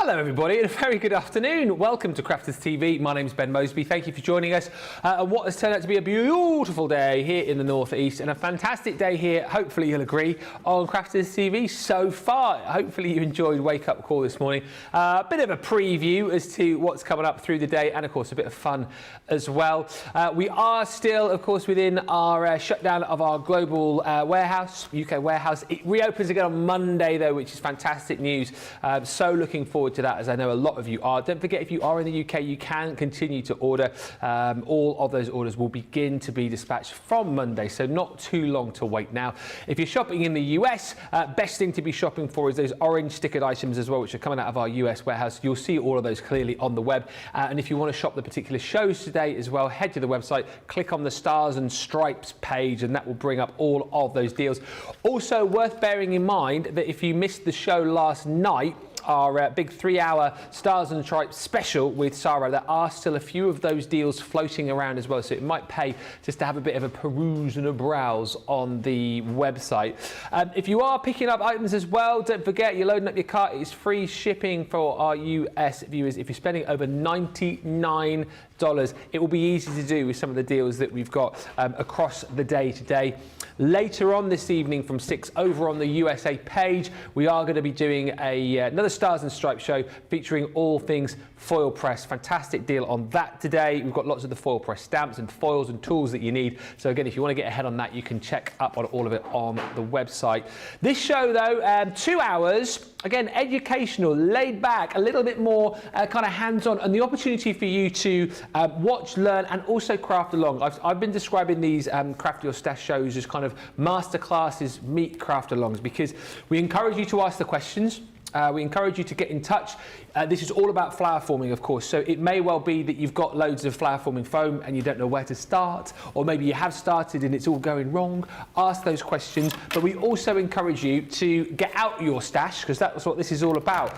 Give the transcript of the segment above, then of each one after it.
Hello everybody and a very good afternoon. Welcome to Crafters TV. My name's Ben Moseby. Thank you for joining us on what has turned out to be a beautiful day here in the northeast and a fantastic day here, hopefully you'll agree, on Crafters TV so far. Hopefully you enjoyed Wake Up Call this morning. A bit of a preview as to what's coming up through the day and of course a bit of fun as well. We are still of course within our shutdown of our global warehouse, UK warehouse. It reopens again on Monday though, which is fantastic news. So looking forward to that, as I know a lot of you are. Don't forget, if you are in the UK, you can continue to order. All of those orders will begin to be dispatched from Monday, so not too long to wait now. If you're shopping in the US, best thing to be shopping for is those orange stickered items as well, which are coming out of our US warehouse. You'll see all of those clearly on the web. And if you want to shop the particular shows today as well, head to the website, click on the Stars and Stripes page, and that will bring up all of those deals. Also worth bearing in mind that if you missed the show last night, our big 3-hour Stars and Stripes special with Sarah, there are still a few of those deals floating around as well, so it might pay just to have a bit of a peruse and a browse on the website. If you are picking up items as well, don't forget you're loading up your cart. It's free shipping for our US viewers if you're spending over $99. It will be easy to do with some of the deals that we've got across the day today. Later on this evening from 6 over on the USA page, we are going to be doing another Stars and Stripes show featuring all things foil press. Fantastic deal on that today. We've got lots of the foil press stamps and foils and tools that you need. So again, if you want to get ahead on that, you can check up on all of it on the website. This show though, 2 hours, again, educational, laid back, a little bit more kind of hands-on, and the opportunity for you to watch, learn, and also craft along. I've been describing these Craft Your Stash shows as kind of masterclasses meet craft alongs, because we encourage you to ask the questions. We encourage you to get in touch. This is all about flower forming, of course, so it may well be that you've got loads of flower forming foam and you don't know where to start, or maybe you have started and it's all going wrong. Ask those questions, but we also encourage you to get out your stash, because that's what this is all about.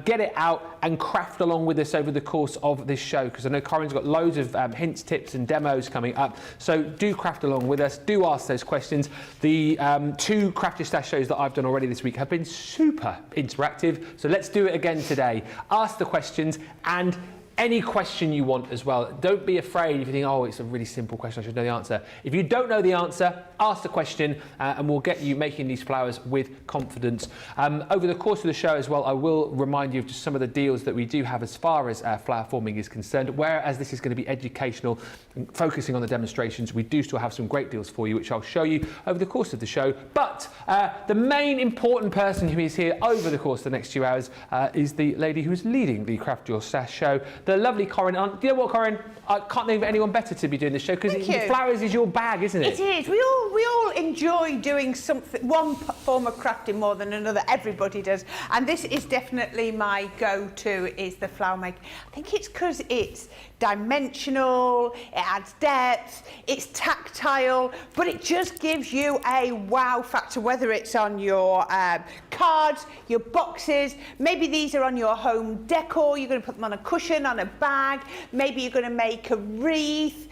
Get it out and craft along with us over the course of this show, because I know Corrine's got loads of hints, tips and demos coming up, so do craft along with us, do ask those questions. The 2 Craft Your Stash shows that I've done already this week have been super interactive, so let's do it again today. Ask the questions, and any question you want as well. Don't be afraid if you think, oh, it's a really simple question, I should know the answer. If you don't know the answer, ask the question and we'll get you making these flowers with confidence. Over the course of the show as well, I will remind you of just some of the deals that we do have as far as flower forming is concerned. Whereas this is going to be educational, focusing on the demonstrations, we do still have some great deals for you, which I'll show you over the course of the show. But the main important person who is here over the course of the next 2 hours is the lady who is leading the Craft Your Stash show, the lovely Corrine. Do you know what, Corrine? I can't think of anyone better to be doing this show, because the flowers is your bag, isn't it? It is. We all enjoy doing something, one form of crafting more than another. Everybody does, and this is definitely my go-to, is the flower making. I think it's because it's dimensional, it adds depth, it's tactile, but it just gives you a wow factor, whether it's on your cards, your boxes, maybe these are on your home decor, you're going to put them on a cushion, on a bag, maybe you're going to make a wreath,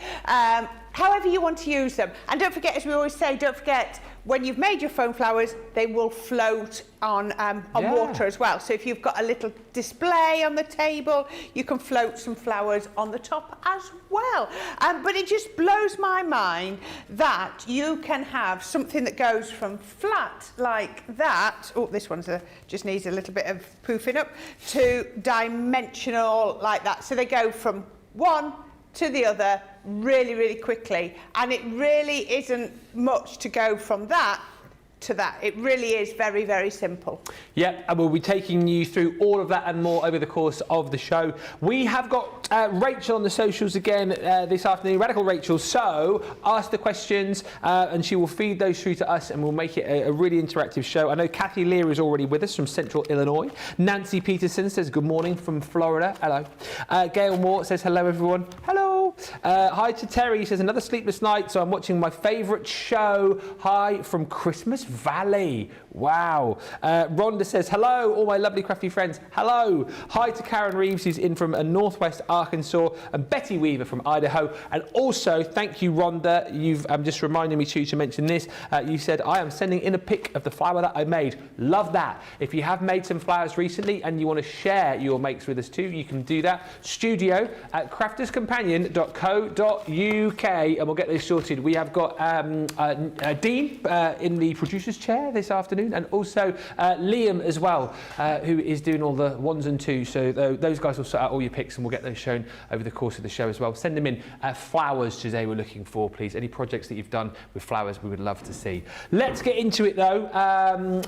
however you want to use them. And don't forget, as we always say, don't forget, when you've made your foam flowers, they will float on water as well. So if you've got a little display on the table, you can float some flowers on the top as well. But it just blows my mind that you can have something that goes from flat like that, oh, this one's just needs a little bit of poofing up, to dimensional like that. So they go from one to the other really, really quickly, and it really isn't much to go from that to that. It really is very, very simple. Yeah, and we'll be taking you through all of that and more over the course of the show. We have got Rachel on the socials again this afternoon, Radical Rachel, so ask the questions and she will feed those through to us and we'll make it a really interactive show. I know Kathy Lear is already with us from Central Illinois. Nancy Peterson says good morning from Florida. Hello. Gail Moore says hello everyone. Hello. well. Hi to Terry. He says, another sleepless night, so I'm watching my favourite show. Hi from Christmas Valley. Wow. Rhonda says, hello, all my lovely crafty friends. Hello. Hi to Karen Reeves, who's in from northwest Arkansas, and Betty Weaver from Idaho. And also, thank you, Rhonda. You've just reminded me too to mention this. You said, I am sending in a pic of the flower that I made. Love that. If you have made some flowers recently and you want to share your makes with us too, you can do that. studio@crafterscompanion.co.uk, and we'll get this sorted. We have got Dean in the producer's chair this afternoon, and also Liam as well, who is doing all the ones and twos. So those guys will sort out all your pics, and we'll get those shown over the course of the show as well. Send them in. Flowers today we're looking for, please. Any projects that you've done with flowers, we would love to see. Let's get into it though.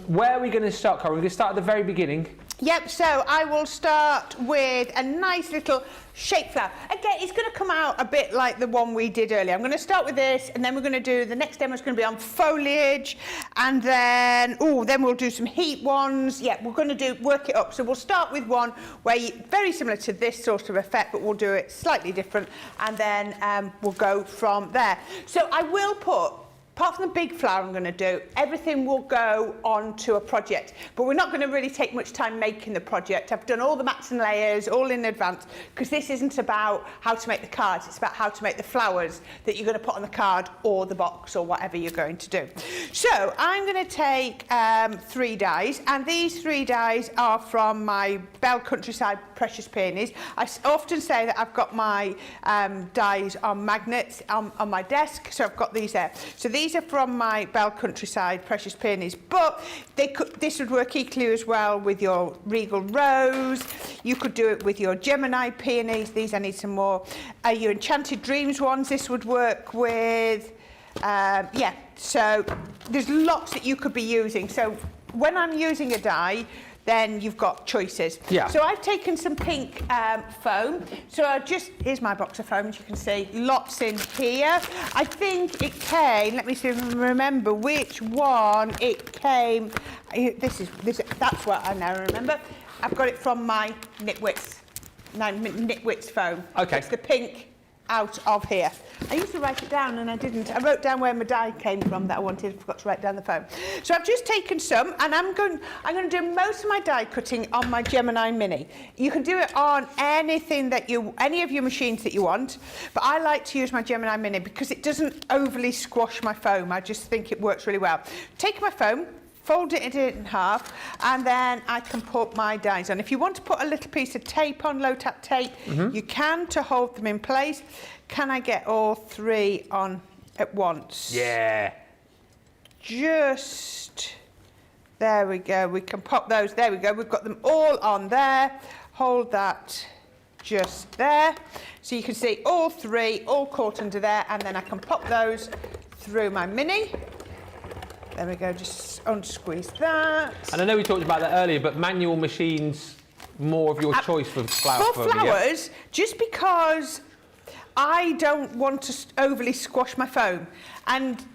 Where are we going to start, Corrine? We're going to start at the very beginning. Yep, so I will start with a nice little shape flower. Again, it's going to come out a bit like the one we did earlier. I'm going to start with this, and then we're going to do, the next demo is going to be on foliage, and then we'll do some heat ones. Yeah, we're going to work it up. So we'll start with one where very similar to this sort of effect, but we'll do it slightly different, and then we'll go from there. So I will put, apart from the big flower I'm going to do, everything will go onto a project. But we're not going to really take much time making the project. I've done all the mats and layers all in advance, because this isn't about how to make the cards, it's about how to make the flowers that you're going to put on the card or the box or whatever you're going to do. So I'm going to take 3 dies, and these 3 dies are from my Bell Countryside Precious Peonies. I often say that I've got my dies on magnets on my desk, so I've got these there. So these are from my Bell Countryside Precious Peonies, but this would work equally as well with your Regal Rose. You could do it with your Gemini Peonies. These I need some more. Your Enchanted Dreams ones, this would work with. Yeah, so there's lots that you could be using. So when I'm using a die, then you've got choices. Yeah. So I've taken some pink foam. So here's my box of foam, as you can see, lots in here. I think it came, let me see if I remember which one it came. That's what I now remember. I've got it from my Knitwits foam. Okay. It's the pink out of here. I used to write it down and I didn't. I wrote down where my die came from that I wanted. I forgot to write down the foam. So I've just taken some, and I'm going to do most of my die cutting on my Gemini Mini. You can do it on any of your machines that you want, but I like to use my Gemini Mini because it doesn't overly squash my foam. I just think it works really well. Take my foam, fold it in half, and then I can put my dies on. If you want to put a little piece of tape on, low tap tape, you can, to hold them in place. Can I get all 3 on at once? Yeah. Just, there we go. We can pop those, there we go. We've got them all on there. Hold that just there. So you can see all 3 all caught under there, and then I can pop those through my Mini. There we go, just unsqueeze that. And I know we talked about that earlier, but manual machines, more of your choice for flowers. For flowers, just because I don't want to overly squash my foam, and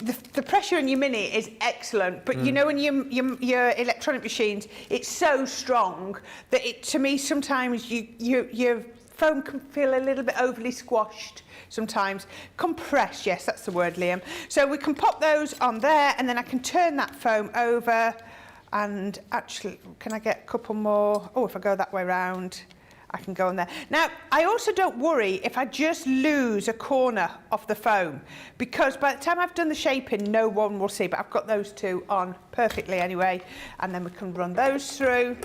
the pressure in your Mini is excellent, but you know, in your electronic machines, it's so strong that to me sometimes your foam can feel a little bit overly squashed. Sometimes compressed, yes, that's the word, Liam. So we can pop those on there, and then I can turn that foam over, and actually, can I get a couple more? Oh, if I go that way round, I can go on there. Now, I also don't worry if I just lose a corner of the foam, because by the time I've done the shaping, no one will see, but I've got those 2 on perfectly anyway, and then we can run those through.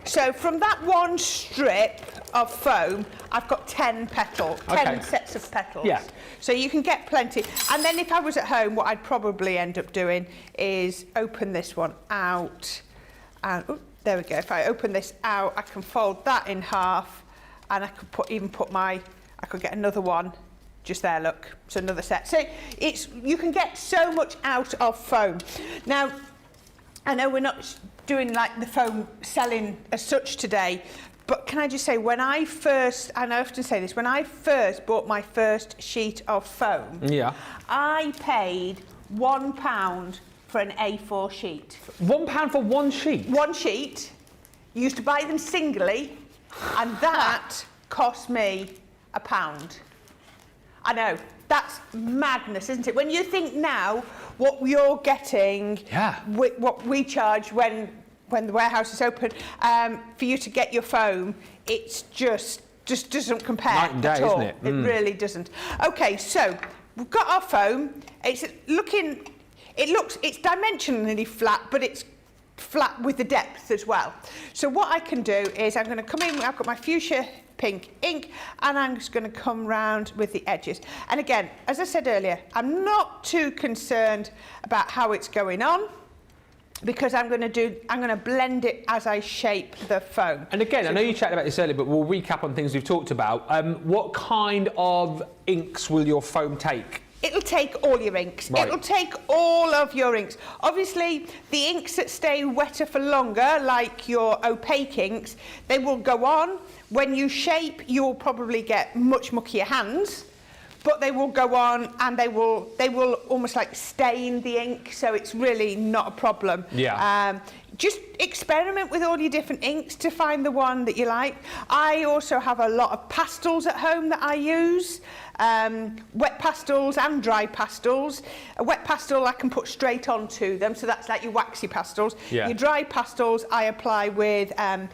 So from that one strip of foam, I've got 10 petals, 10 sets of petals. Yeah. So you can get plenty. And then if I was at home, what I'd probably end up doing is open this one out. And there we go. If I open this out, I can fold that in half, and I could I could get another one just there, look. So another set. So you can get so much out of foam. Now, I know we're not doing like the foam selling as such today, but can I just say, when I first, and I often say this, when I first bought my first sheet of foam, I paid £1 for an A4 sheet. £1 for one sheet? One sheet. You used to buy them singly, and that cost me £1. I know. That's madness, isn't it? When you think now what you're getting, what we charge when the warehouse is open, for you to get your foam, it's just doesn't compare night and day, at all. isn't it? It really doesn't. Okay, so we've got our foam. It's dimensionally flat, but it's flat with the depth as well. So what I can do is I'm going to come in, I've got my fuchsia pink ink, and I'm just going to come round with the edges. And again, as I said earlier, I'm not too concerned about how it's going on, because I'm going to blend it as I shape the foam. And again, I know you chatted about this earlier, but we'll recap on things we've talked about. What kind of inks will your foam take? It'll take all your inks. Right. It'll take all of your inks. Obviously, the inks that stay wetter for longer, like your opaque inks, they will go on. When you shape, you'll probably get much muckier hands, but they will go on and they will almost like stain the ink, so it's really not a problem. Yeah. Just experiment with all your different inks to find the one that you like. I also have a lot of pastels at home that I use, wet pastels and dry pastels. A wet pastel I can put straight onto them, so that's like your waxy pastels. Yeah. Your dry pastels I apply with a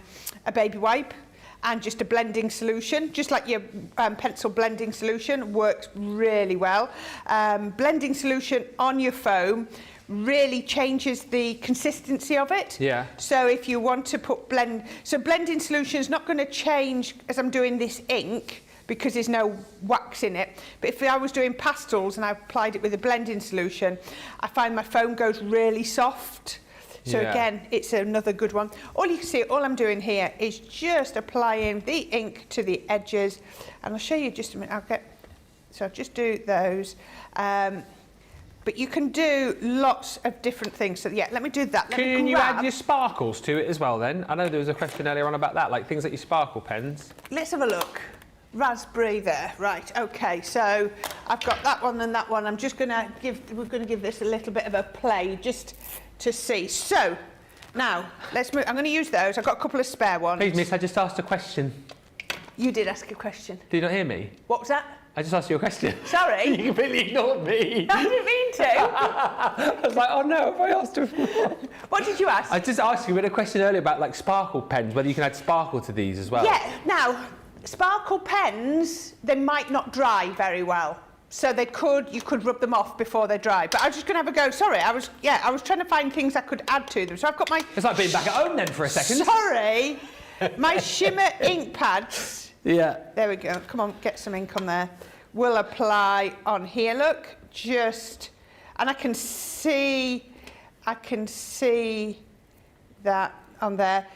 baby wipe and just a blending solution, just like your pencil blending solution, works really well. Blending solution on your foam really changes the consistency of it. Yeah. So if you want to put blending solution is not going to change as I'm doing this ink, because there's no wax in it. But if I was doing pastels and I applied it with a blending solution, I find my foam goes really soft. So again, it's another good one. All you can see, all I'm doing here is just applying the ink to the edges. And I'll show you just a minute. So I'll just do those. But you can do lots of different things. So yeah, let me do that. Can you add your sparkles to it as well then? I know there was a question earlier on about that, like things like your sparkle pens. Let's have a look. Raspberry there, right, okay, so I've got that one and that one. I'm just going to we're going to give this a little bit of a play just to see. So, now, let's move. I'm going to use those. I've got a couple of spare ones. Please, miss, I just asked a question. You did ask a question. Did you not hear me? What was that? I just asked you a question. Sorry? You completely ignored me. I didn't mean to. I was like, oh no, have I asked her? What did you ask? I just asked you, we had a question earlier about like sparkle pens, whether you can add sparkle to these as well. Yeah, now, sparkle pens, they might not dry very well. So you could rub them off before they dry. But I was just going to have a go. Sorry, I was trying to find things I could add to them. So I've got my... It's like being back at home then for a second. Sorry. My shimmer ink pads. Yeah. There we go. Come on, get some ink on there. We'll apply on here, look. Just... And I can see that on there.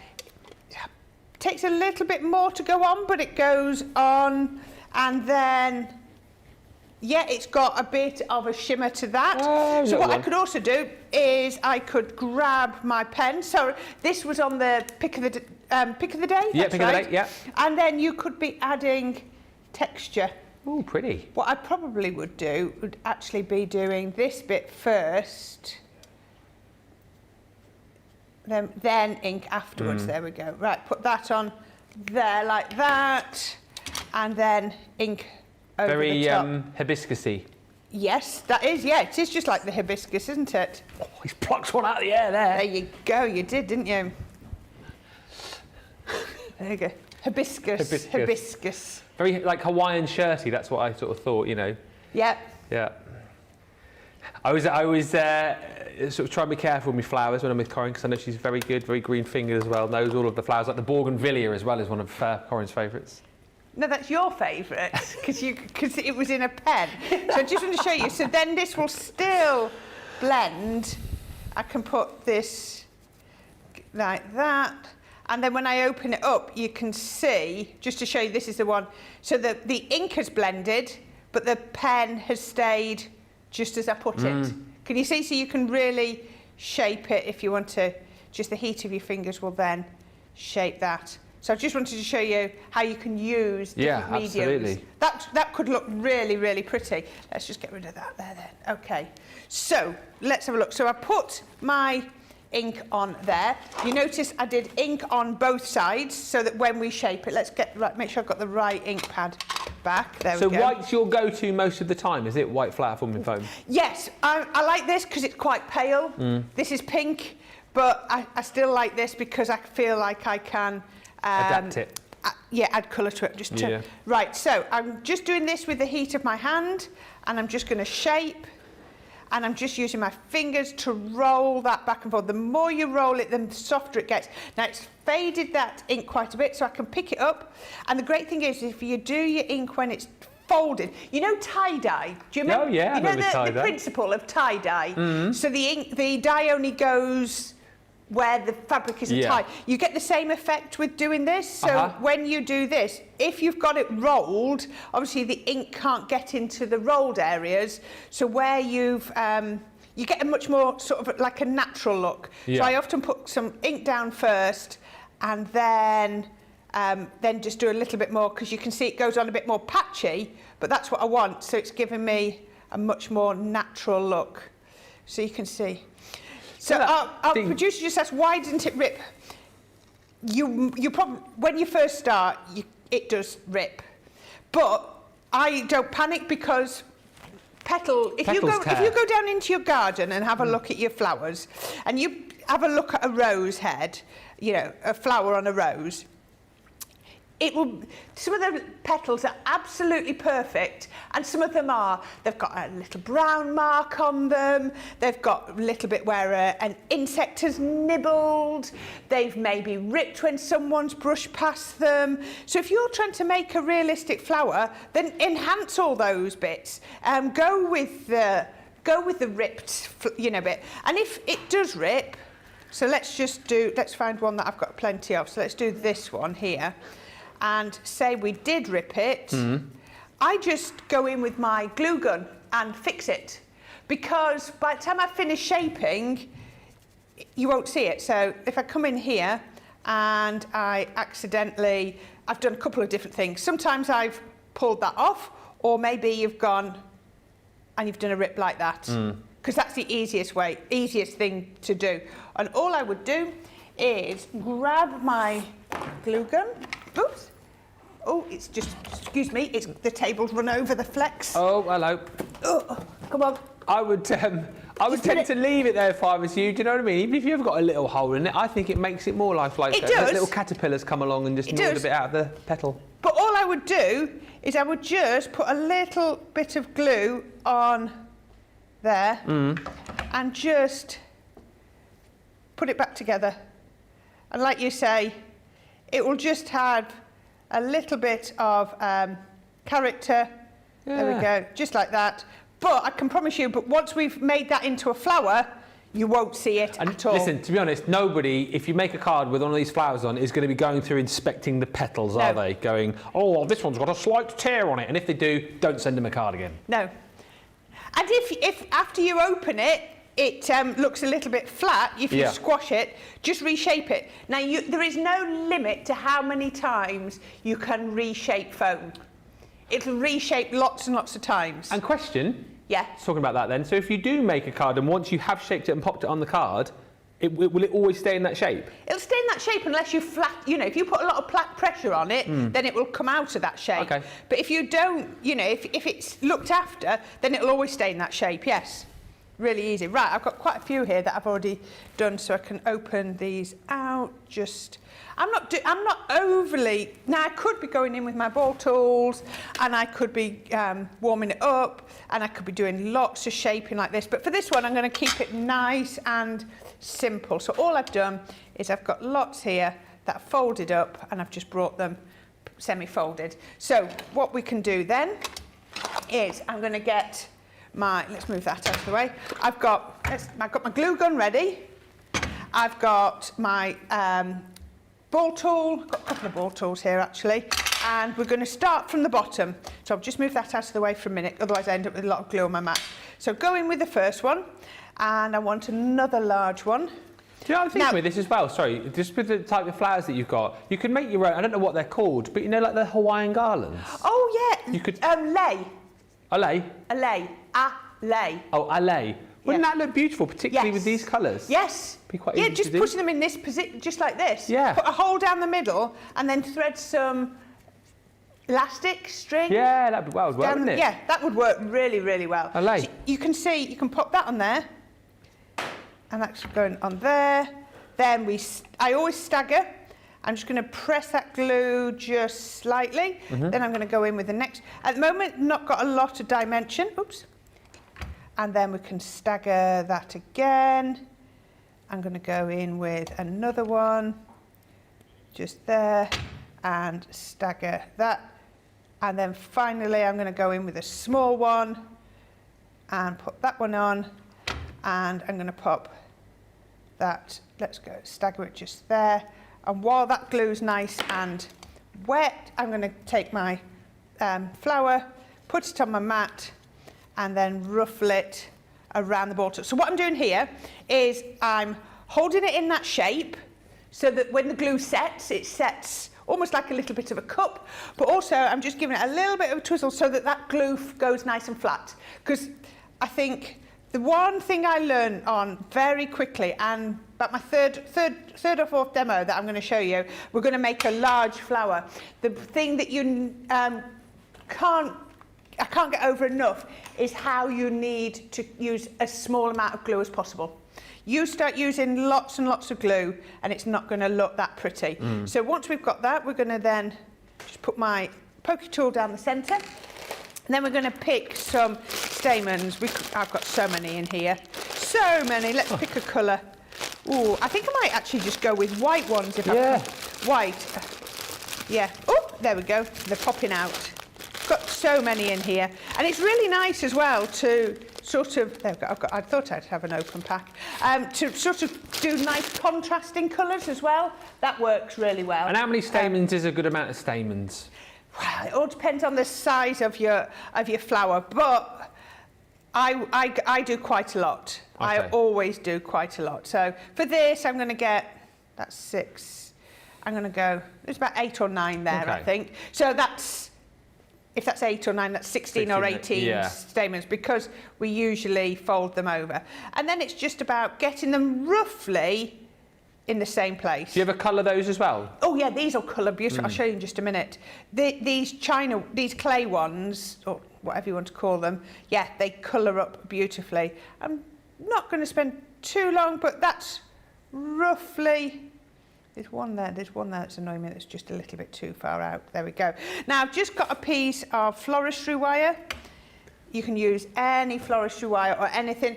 Takes a little bit more to go on, but it goes on. And then... Yeah, it's got a bit of a shimmer to that. Oh, so what I could also do is I could grab my pen. So this was on the pick of the day. Yeah, pick of the day. Yeah. And then you could be adding texture. Oh, pretty. What I probably would do would actually be doing this bit first, then ink afterwards. There we go. Right, put that on there like that, and then ink. Very hibiscusy. Yes, that is. Yeah, it is just like the hibiscus, isn't it? Oh, he's plucked one out of the air there. There you go. You did, didn't you? There you go. Hibiscus. Very like Hawaiian shirty. That's what I sort of thought. You know. Yeah. Yeah. I was sort of trying to be careful with my flowers when I'm with Corrine, because I know she's very good, very green-fingered as well. Knows all of the flowers, like the bougainvillea as well is one of Corrine's favourites. No, that's your favourite, because it was in a pen. So I just want to show you. So then this will still blend. I can put this like that. And then when I open it up, you can see, just to show you, this is the one. So the ink has blended, but the pen has stayed just as I put it. Can you see? So you can really shape it if you want to. Just the heat of your fingers will then shape that. So I just wanted to show you how you can use different mediums. Absolutely. That could look really, really pretty. Let's just get rid of that there then. Okay. So let's have a look. So I put my ink on there. You notice I did ink on both sides so that when we shape it, make sure I've got the right ink pad back. There we go. So white's your go-to most of the time, is it? White flat forming foam? Yes, I like this because it's quite pale. This is pink, but I still like this because I feel like I can adapt it. Add colour to it. Right, so I'm just doing this with the heat of my hand, and I'm just going to shape, and I'm just using my fingers to roll that back and forth. The more you roll it, the softer it gets. Now, it's faded that ink quite a bit, so I can pick it up. And the great thing is, if you do your ink when it's folded, you know tie-dye? Do you remember? Oh, yeah, you know the principle of tie-dye? So the dye only goes where the fabric isn't tied. You get the same effect with doing this. So when you do this, if you've got it rolled, obviously the ink can't get into the rolled areas. So where you've, you get a much more sort of like a natural look. So I often put some ink down first and then just do a little bit more, because you can see it goes on a bit more patchy, but that's what I want. So it's giving me a much more natural look. So you can see. So our producer just asked, why didn't it rip? You probably, when you first start, it does rip. But I don't panic, because if you go down into your garden and have a look at your flowers, and you have a look at a rose head, you know, a flower on a rose, some of the petals are absolutely perfect, and some of them they've got a little brown mark on them, they've got a little bit where an insect has nibbled, they've maybe ripped when someone's brushed past them. So if you're trying to make a realistic flower, then enhance all those bits. Go with the ripped, bit. And if it does rip, so let's find one that I've got plenty of. So let's do this one here. And say we did rip it, I just go in with my glue gun and fix it. Because by the time I finish shaping, you won't see it. So if I come in here and I've done a couple of different things. Sometimes I've pulled that off, or maybe you've gone and you've done a rip like that. Because that's the easiest thing to do. And all I would do is grab my glue gun. Oops. Oh, it's just, excuse me, the table's run over the flex. Oh, hello. Oh, come on. I would tend to leave it there if I was you, do you know what I mean? Even if you've got a little hole in it, I think it makes it more lifelike. It does. Little caterpillars come along and just gnaw a bit out of the petal. But all I would do is I would just put a little bit of glue on there and just put it back together. And like you say, it will just have a little bit of character. There we go, just like that. But I can promise you, once we've made that into a flower, you won't see it at all. Listen, to be honest, nobody, if you make a card with one of these flowers on, is going to be going through inspecting the petals, are they? Going, oh, this one's got a slight tear on it. And if they do, don't send them a card again. No. And if after you open it, it looks a little bit flat, if you squash it, just reshape it. Now, there is no limit to how many times you can reshape foam. It'll reshape lots and lots of times. And question? Yeah. Talking about that then, so if you do make a card and once you have shaped it and popped it on the card, will it always stay in that shape? It'll stay in that shape unless you if you put a lot of pressure on it, then it will come out of that shape. Okay. But if you don't, if it's looked after, then it'll always stay in that shape, yes. Really easy. Right, I've got quite a few here that I've already done, so I can open these out. I'm not overly. Now I could be going in with my ball tools, and I could be warming it up, and I could be doing lots of shaping like this. But for this one, I'm going to keep it nice and simple. So all I've done is I've got lots here that I've folded up, and I've just brought them semi-folded. So what we can do then is I'm going to get let's move that out of the way. I've got my glue gun ready. I've got my ball tool. I've got a couple of ball tools here actually, and we're going to start from the bottom. So I'll just move that out of the way for a minute, otherwise I end up with a lot of glue on my mat. So go in with the first one, and I want another large one. Do you know what I'm thinking with this as well? Sorry, just with the type of flowers that you've got, you can make your own. I don't know what they're called, but like the Hawaiian garlands. Oh yeah. You could lei. A lei? A lei. A lei. Oh, a lei. Wouldn't that look beautiful, particularly Yes. with these colours? Yes. Be quite Yeah, easy just to do. putting them in this position, just like this. Yeah. Put a hole down the middle and then thread some elastic string. Yeah, that'd be well, wouldn't it? Yeah, that would work really, really well. I like. So you can see, you can pop that on there, and that's going on there. Then I always stagger. I'm just going to press that glue just slightly. Then I'm going to go in with the next. At the moment, not got a lot of dimension. Oops. And then we can stagger that again. I'm going to go in with another one, just there, and stagger that. And then finally, I'm going to go in with a small one and put that one on. And I'm going to pop that, let's go, stagger it just there. And while that glue's nice and wet, I'm going to take my flour, put it on my mat, and then ruffle it around the border. So what I'm doing here is I'm holding it in that shape so that when the glue sets, it sets almost like a little bit of a cup, but also I'm just giving it a little bit of a twizzle so that that glue goes nice and flat. Because I think the one thing I learned on very quickly, and about my third or fourth demo that I'm going to show you, we're going to make a large flower. The thing that you I can't get over enough is how you need to use a small amount of glue as possible. You start using lots and lots of glue and it's not going to look that pretty. So once we've got that, we're going to then just put my pokey tool down the centre. And then we're going to pick some stamens. I've got so many in here. So many. Let's pick a colour. Ooh, I think I might actually just go with white ones if I can. White. Yeah. Oh, there we go. They're popping out. Got so many in here. And it's really nice as well to sort of, there we go, I thought I'd have an open pack, to sort of do nice contrasting colours as well. That works really well. And how many stamens is a good amount of stamens? Well, it all depends on the size of your flower, but I do quite a lot. Okay. I always do quite a lot. So for this, I'm going to get, that's 6. I'm going to go, there's about 8 or 9 there, Okay. I think. So that's, if that's 8 or 9, that's 16 or 18 stamens, because we usually fold them over. And then it's just about getting them roughly in the same place. Do you ever colour those as well? Oh yeah, these will colour beautiful. I'll show you in just a minute. These clay ones, or whatever you want to call them, yeah, they colour up beautifully. I'm not going to spend too long, but that's roughly. There's one there that's annoying me, that's just a little bit too far out. There we go. Now I've just got a piece of floristry wire. You can use any floristry wire or anything.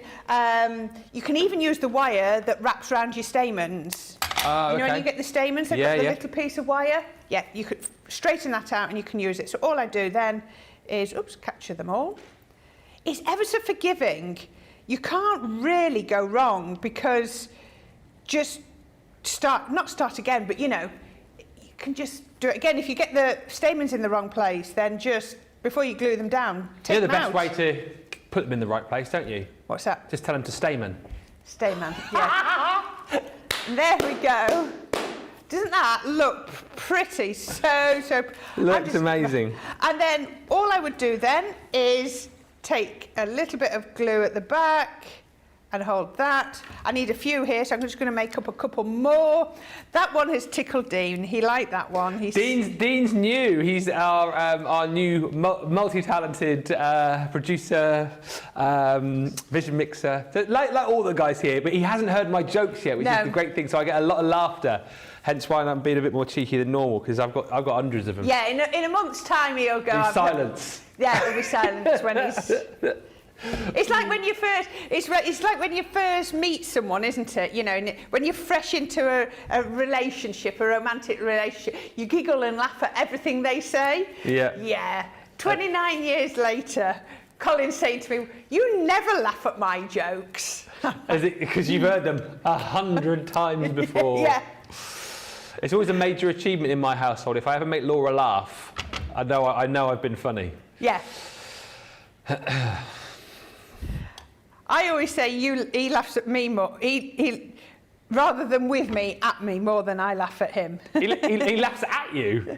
You can even use the wire that wraps around your stamens. You know when you get the stamens, they've got the little piece of wire? Yeah, you could straighten that out and you can use it. So all I do then is, capture them all. It's ever so forgiving. You can't really go wrong because just not start again, but you know, you can just do it again. If you get the stamens in the wrong place, then just, before you glue them down, take them out. The best way to put them in the right place, don't you? What's that? Just tell them to stamen. Stamen, yeah. There we go. Doesn't that look pretty? Looks amazing. And then all I would do then is take a little bit of glue at the back and hold that. I need a few here, so I'm just going to make up a couple more. That one has tickled Dean. He liked that one. Dean's new. He's our new multi-talented producer, vision mixer. So like all the guys here, but he hasn't heard my jokes yet, which is the great thing. So I get a lot of laughter. Hence why I'm being a bit more cheeky than normal, because I've got hundreds of them. Yeah, in a month's time he'll go. He's silence. Yeah, it'll be silence when he's. It's like when you first. It's like when you first meet someone, isn't it? You know, when you're fresh into a relationship, a romantic relationship, you giggle and laugh at everything they say. Yeah. Yeah. 29 years later, Colin's saying to me, "You never laugh at my jokes." Because you've heard them 100 times before. Yeah. It's always a major achievement in my household. If I ever make Laura laugh, I know I've been funny. Yeah. I always say he laughs at me more. He rather than with me, at me more than I laugh at him. He laughs at you.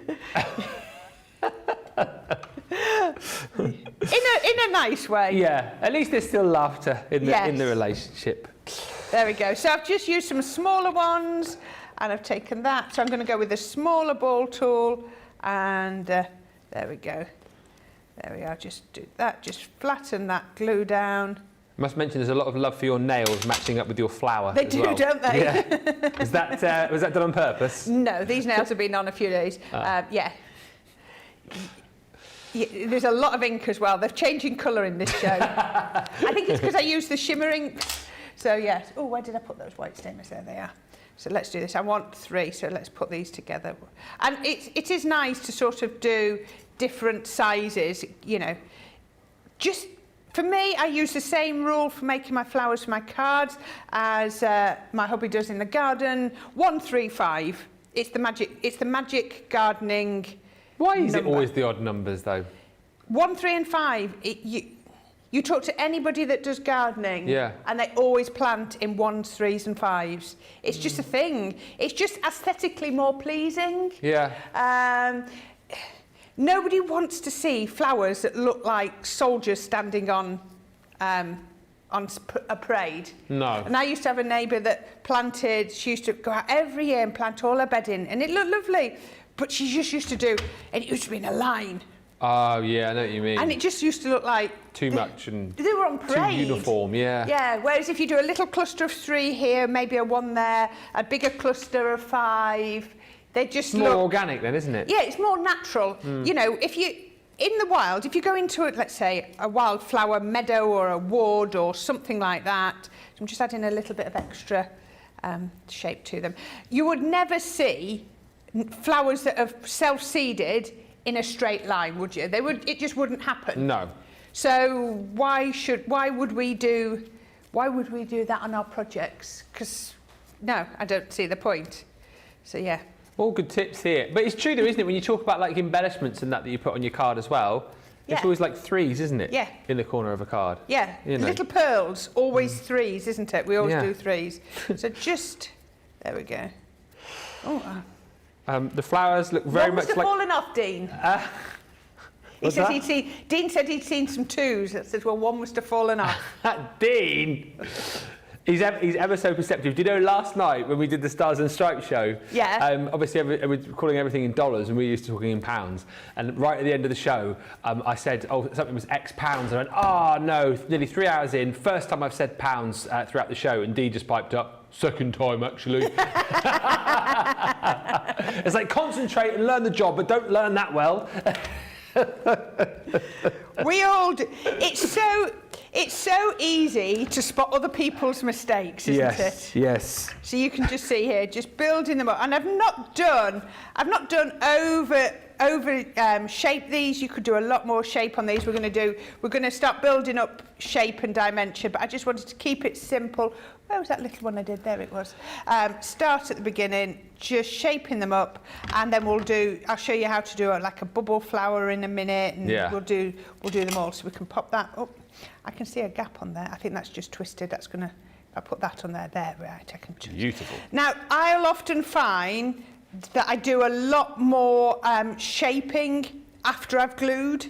in a nice way. Yeah, at least there's still laughter in the Yes. relationship. There we go. So I've just used some smaller ones, and I've taken that. So I'm going to go with the smaller ball tool, and there we go. There we are. Just do that. Just flatten that glue down. I must mention there's a lot of love for your nails matching up with your flower. They as do, well. don't they? Yeah. Was that done on purpose? No, these nails have been on a few days. Yeah. There's a lot of ink as well. They're changing colour in this show. I think it's because I used the shimmering. So yes. Oh, where did I put those white stainless? There they are. So let's do this. I want 3, so let's put these together. And it is nice to sort of do different sizes, you know. Just for me, I use the same rule for making my flowers for my cards as my hubby does in the garden. 1, 3, 5. It's the magic gardening. Why is number. it always the odd numbers though? 1, 3, and 5. You talk to anybody that does gardening, yeah, and they always plant in 1s, 3s, and 5s. It's just a thing. It's just aesthetically more pleasing. Yeah. Nobody wants to see flowers that look like soldiers standing on a parade. No. And I used to have a neighbour that planted. She used to go out every year and plant all her bedding, and it looked lovely. But she just used to do, and it used to be in a line. Oh yeah, I know what you mean. And it just used to look like too much and they were on parade. too uniform. Yeah. Yeah. Whereas if you do a little cluster of 3 here, maybe a 1 there, a bigger cluster of 5, they just It's more look organic then, isn't it? Yeah, it's more natural. You know, if you in the wild, if you go into it, let's say a wildflower meadow or a wood or something like that, I'm just adding a little bit of extra shape to them. You would never see flowers that are self-seeded in a straight line, would you? It just wouldn't happen. No. So why would we do that on our projects? Because no, I don't see the point. So yeah. All good tips here. But it's true though, isn't it? When you talk about like embellishments and that you put on your card as well, it's always like 3s, isn't it? Yeah. In the corner of a card. Yeah. You know. Little pearls, always 3s, isn't it? We always do 3s. So just, there we go. Oh. The flowers look very much like... fallen off, Dean? Dean said he'd seen some 2s. I said, well, 1 must have fallen off. Dean! He's ever so perceptive. Do you know last night when we did the Stars and Stripes show? Yeah. Obviously, we're calling everything in dollars and we used to talking in pounds. And right at the end of the show, I said, oh, something was X pounds. And I went, oh, no, nearly 3 hours in. First time I've said pounds throughout the show. And Dean just piped up, second time, actually. It's like, concentrate and learn the job, but don't learn that well. We all do. It's so easy to spot other people's mistakes, isn't it? Yes. So you can just see here, just building them up. And I've not done over shape these. You could do a lot more shape on these. We're going to start building up shape and dimension, but I just wanted to keep it simple. Where was that little one I did? There it was. Start at the beginning, just shaping them up, and then I'll show you how to do it like a bubble flower in a minute, and we'll do them all. So we can pop that up. I can see a gap on there. I think that's just twisted. I'll put that on there. There, right. I can just... Beautiful. Now, I'll often find that I do a lot more shaping after I've glued.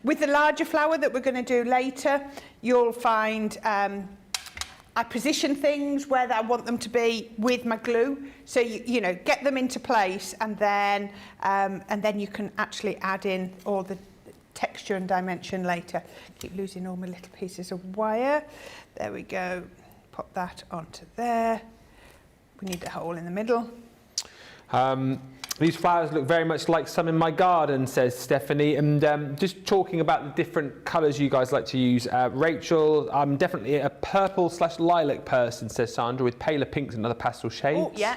With the larger flower that we're going to do later, you'll find I position things where I want them to be with my glue. So you know, get them into place, and then you can actually add in all the texture and dimension later. Keep losing all my little pieces of wire. There we go. Pop that onto there. We need the hole in the middle. These flowers look very much like some in my garden, says Stephanie. And just talking about the different colours you guys like to use. Rachel, I'm definitely a purple/lilac person, says Sandra, with paler pinks and other pastel shades. Oh, yeah.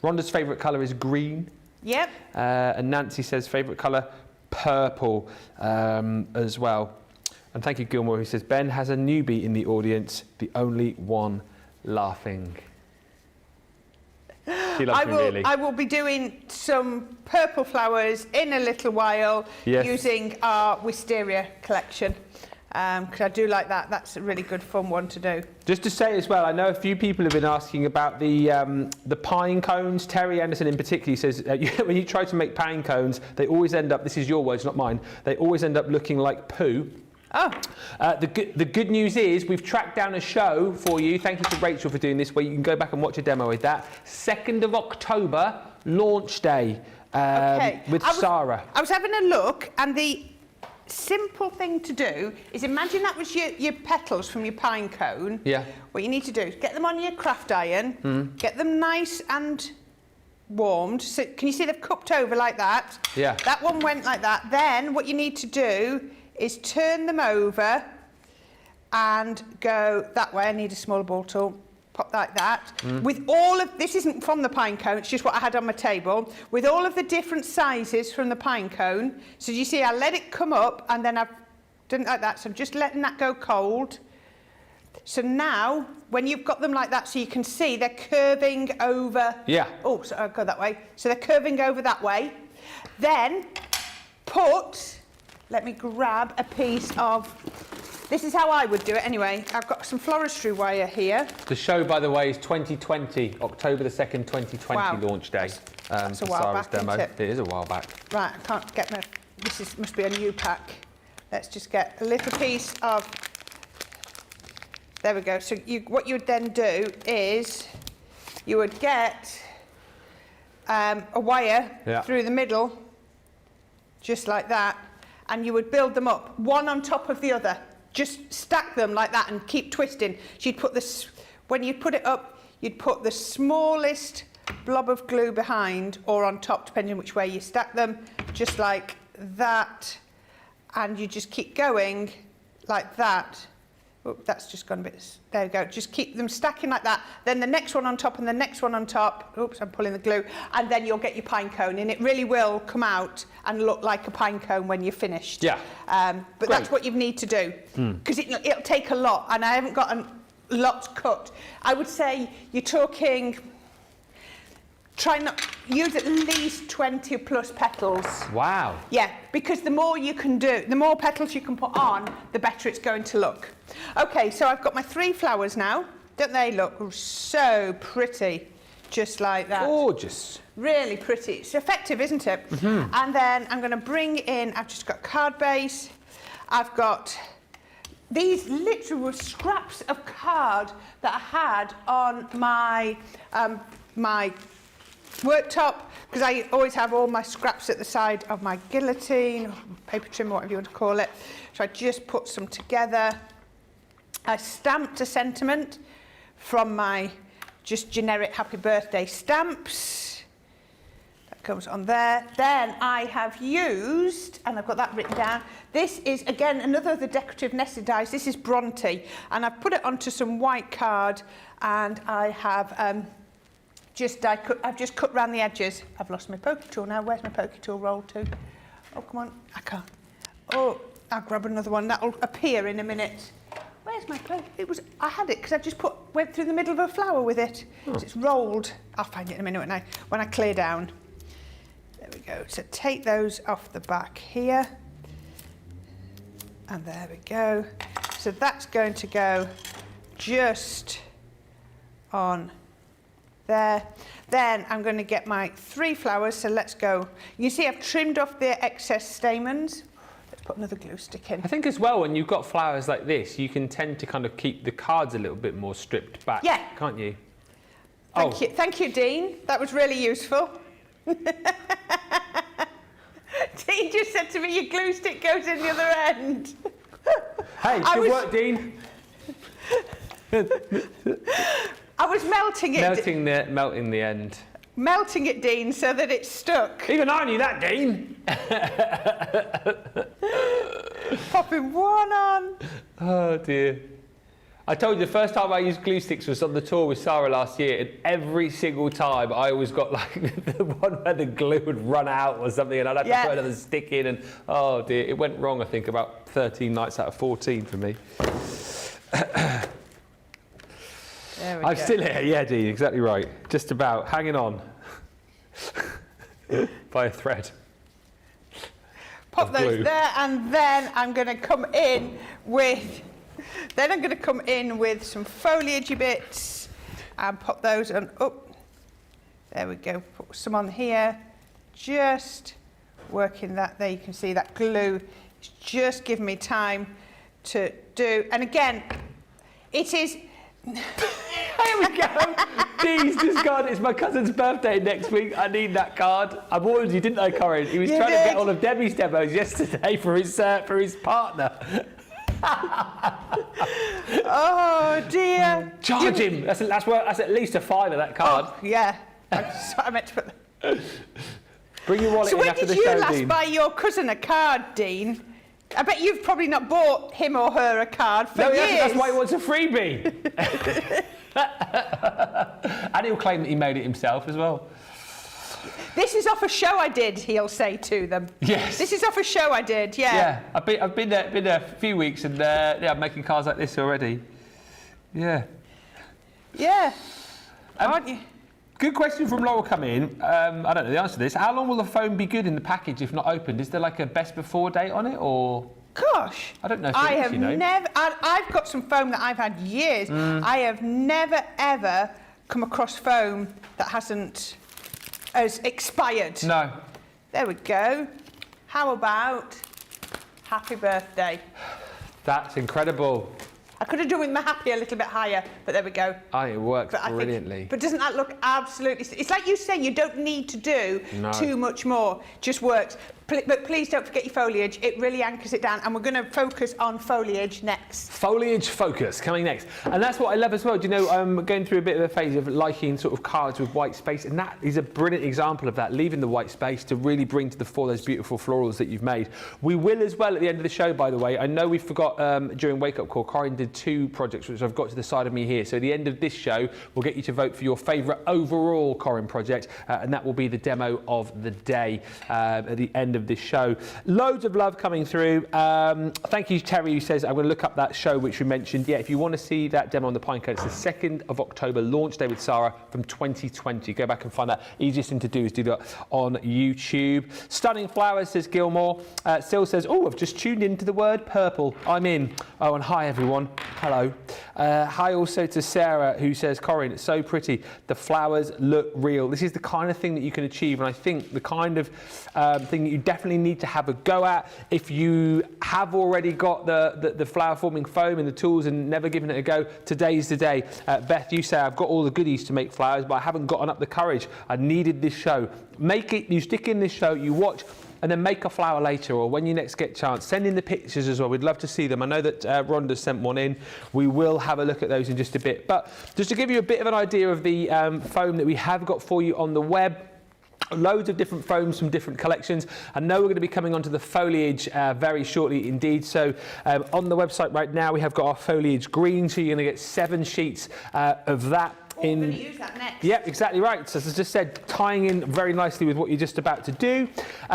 Rhonda's favourite colour is green. Yep. And Nancy says favourite colour, purple as well. And thank you, Gilmore, who says, Ben has a newbie in the audience, the only one laughing. She loves me, really. I will be doing some purple flowers in a little while using our wisteria collection. because I do like that. That's a really good fun one to do. Just to say as well, I know a few people have been asking about the pine cones. Terry Anderson in particular says when you try to make pine cones, they always end up, this is your words, not mine, they always end up looking like poo. Oh. The good news is we've tracked down a show for you. Thank you to Rachel for doing this, where you can go back and watch a demo with that. 2nd of October, launch day with Sarah. I was having a look, and the simple thing to do is imagine that was your petals from your pine cone. Yeah. What you need to do is get them on your craft iron, get them nice and warmed. So can you see they've cupped over like that? Yeah. That one went like that. Then what you need to do is turn them over and go that way. I need a smaller ball tool. Pop like that. With all of, this isn't from the pine cone, it's just what I had on my table, with all of the different sizes from the pine cone. So you see I let it come up and then I've done it like that, so I'm just letting that go cold. So now, when you've got them like that, so you can see they're curving over. Yeah. Oh, so I'll go that way. So they're curving over that way. Then let me grab a piece of, this is how I would do it anyway. I've got some floristry wire here. The show, by the way, is 2020, October the 2nd, 2020 Wow. launch day. That's a for while Sarah's back, demo. isn't It is a while back. Right, I can't get my, must be a new pack. Let's just get a little piece of, there we go. So what you would then do is you would get a wire through the middle, just like that, and you would build them up, one on top of the other. Just stack them like that and keep twisting. So you'd put this, when you put it up, you'd put the smallest blob of glue behind or on top, depending which way you stack them, just like that. And you just keep going like that. Oh, that's just gone a bit, there we go. Just keep them stacking like that. Then the next one on top and the next one on top. Oops, I'm pulling the glue. And then you'll get your pine cone, and it really will come out and look like a pine cone when you're finished. Yeah. But that's what you need to do, because it'll take a lot, and I haven't got a lot cut. I would say you're talking, try not, use at least 20 plus petals. Wow. Yeah, because the more you can do, the more petals you can put on, the better it's going to look. Okay, so I've got my 3 flowers now. Don't they look so pretty? Just like that. Gorgeous. Really pretty. It's effective, isn't it? And then I'm going to bring in, I've just got card base. I've got these literal scraps of card that I had on my my worktop, because I always have all my scraps at the side of my guillotine, or paper trimmer, whatever you want to call it. So I just put some together. I stamped a sentiment from my just generic happy birthday stamps. That comes on there. Then I have used, and I've got that written down, this is again another of the decorative nested dies. This is Bronte, and I've put it onto some white card, and I have I've just cut round the edges. I've lost my poker tool now. Where's my poker tool roll to? Oh, come on. I can't. Oh, I'll grab another one. That'll appear in a minute. Where's my poker? I had it because I just went through the middle of a flower with it. Oh. So it's rolled. I'll find it in a minute when I clear down. There we go. So take those off the back here. And there we go. So that's going to go just on there. Then I'm going to get my 3 flowers, so let's go. You see I've trimmed off the excess stamens. Let's put another glue stick in. I think as well, when you've got flowers like this, you can tend to kind of keep the cards a little bit more stripped back, can't you? Thank you, Dean. That was really useful. Dean just said to me, your glue stick goes in the other end. Hey, good work, Dean. I was melting it. Melting the end. Melting it, Dean, so that it's stuck. Even I knew that, Dean. Popping one on. Oh dear. I told you the first time I used glue sticks was on the tour with Sarah last year, and every single time I always got like the one where the glue would run out or something, and I'd have to put another stick in, and oh dear, it went wrong I think about 13 nights out of 14 for me. I'm still here, yeah, Dean, exactly right. Just about, hanging on by a thread. Pop of those glue. there, and then I'm going to come in with some foliagey bits and pop those on up. There we go. Put some on here. Just working that there. You can see that glue is just giving me time to do. And again, it is. Here we go. Dee's just gone. It's my cousin's birthday next week. I need that card. I warned you, didn't I, Corrine? He was trying to get all of Debbie's demos yesterday for his partner. Oh dear. Charge him. That's at least a £5 that card. Oh, yeah. I meant to put that. Bring your wallet So in when after did the show, you last Dean. buy your cousin a card, Dean? I bet you've probably not bought him or her a card for years. That's why he wants a freebie. And he'll claim that he made it himself as well. This is off a show I did, he'll say to them. Yes. This is off a show I did, yeah. Yeah, I've been there a few weeks, and I'm making cards like this already. Yeah. Yeah. Aren't you? Good question from Laurel come in. I don't know the answer to this. How long will the foam be good in the package if not opened? Is there like a best before date on it, or? Gosh. I don't know if I it is, have you know. never. I've got some foam that I've had years. I have never ever come across foam that has expired. No. There we go. How about happy birthday? That's incredible. I could have done with my happy a little bit higher, but there we go. It works But brilliantly. but doesn't that look absolutely... It's like you saying, you don't need to do too much more. Just works. But please don't forget your foliage. It really anchors it down. And we're going to focus on foliage next. Foliage focus coming next. And that's what I love as well. Do you know, I'm going through a bit of a phase of liking sort of cards with white space, and that is a brilliant example of that, leaving the white space to really bring to the fore those beautiful florals that you've made. We will as well at the end of the show, by the way. I know we forgot during Wake Up Call, Corrine did 2 projects, which I've got to the side of me here. So at the end of this show, we'll get you to vote for your favourite overall Corrine project, and that will be the demo of the day at the end of this show. Loads of love coming through. Thank you, Terry, who says, I'm going to look up that show which we mentioned. Yeah, if you want to see that demo on the Pinecone, it's the 2nd of October, launch day with Sarah from 2020. Go back and find that. Easiest thing to do is do that on YouTube. Stunning Flowers, says Gilmore. Still says, oh, I've just tuned into the word purple. I'm in. Oh, and hi, everyone. Hello. Hi also to Sarah, who says, Corrine, it's so pretty. The flowers look real. This is the kind of thing that you can achieve, and I think the kind of thing that you definitely need to have a go at. If you have already got the flower forming foam and the tools and never given it a go, today's the day. Beth, you say, I've got all the goodies to make flowers, but I haven't gotten up the courage. I needed this show. Make it, you stick in this show, you watch, and then make a flower later, or when you next get a chance. Send in the pictures as well. We'd love to see them. I know that Rhonda sent one in. We will have a look at those in just a bit. But just to give you a bit of an idea of the foam that we have got for you on the web, loads of different foams from different collections. I know we're going to be coming onto the foliage very shortly indeed. So on the website right now, we have got our foliage green. So you're going to get 7 sheets of that. We're going to use that next. Yep, exactly right. So as I just said, tying in very nicely with what you're just about to do.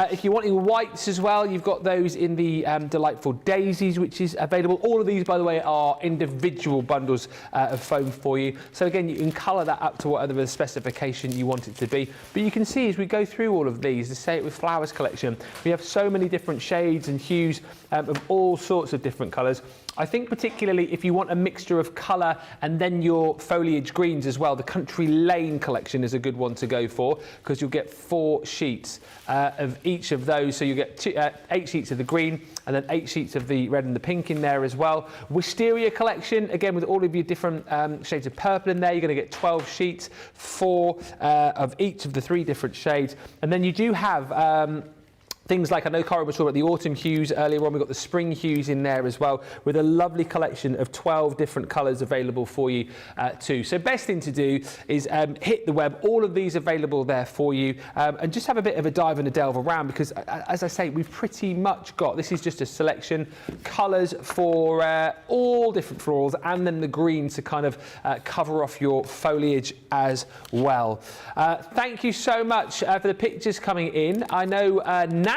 If you're wanting whites as well, you've got those in the Delightful Daisies, which is available. All of these, by the way, are individual bundles of foam for you. So again, you can colour that up to whatever the specification you want it to be. But you can see as we go through all of these, the Say It With Flowers collection, we have so many different shades and hues of all sorts of different colours. I think particularly if you want a mixture of colour and then your foliage greens as well, the Country Lane collection is a good one to go for, because you'll get 4 sheets of each of those. So you get 8 sheets of the green and then 8 sheets of the red and the pink in there as well. Wisteria collection, again with all of your different shades of purple in there, you're going to get 12 sheets, 4 of each of the 3 different shades. And then you do have things like, I know Corrine was talking about the autumn hues earlier on, we've got the spring hues in there as well, with a lovely collection of 12 different colours available for you too. So best thing to do is hit the web, all of these available there for you, and just have a bit of a dive and a delve around, because as I say, we've pretty much got, this is just a selection, colours for all different florals, and then the greens to kind of cover off your foliage as well. Thank you so much for the pictures coming in. I know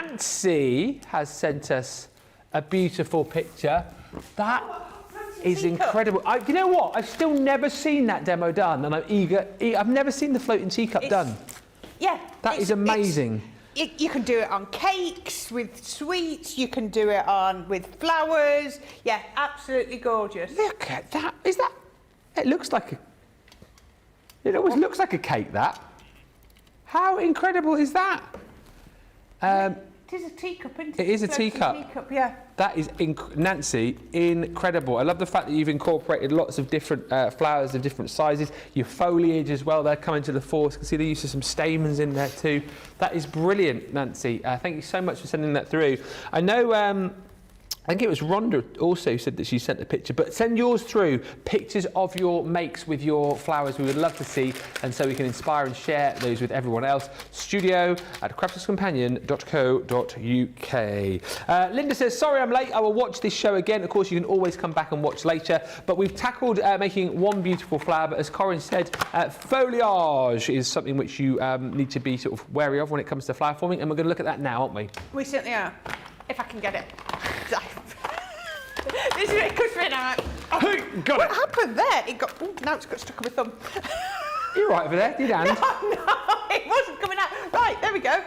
Nancy has sent us a beautiful picture. That is incredible. You know what? I've still never seen that demo done, and I'm eager. I've never seen the floating teacup done. Yeah. That is amazing. you can do it on cakes, with sweets, you can do it on with flowers. Yeah, absolutely gorgeous. Look at that. Is that... It looks like a... It always looks like a cake, that. How incredible is that? It is a teacup, isn't it? It is a Floating teacup. Yeah. That is, Nancy, incredible. I love the fact that you've incorporated lots of different flowers of different sizes. Your foliage as well, they're coming to the fore. You can see the use of some stamens in there too. That is brilliant, Nancy. Thank you so much for sending that through. I know... I think it was Rhonda also said that she sent a picture, but send yours through, pictures of your makes with your flowers. We would love to see, and so we can inspire and share those with everyone else. studio@crafterscompanion.co.uk. Linda says, sorry I'm late, I will watch this show again. Of course, you can always come back and watch later, but we've tackled making one beautiful flower, but as Corrine said, foliage is something which you need to be sort of wary of when it comes to flower forming, and we're going to look at that now, aren't we? We certainly are, if I can get it. This is it, good for it now. Hey, got what it. happened there? It got. Ooh, now it's got stuck on my thumb. You're right over there, your hand. No, it wasn't coming out. Right, there we go.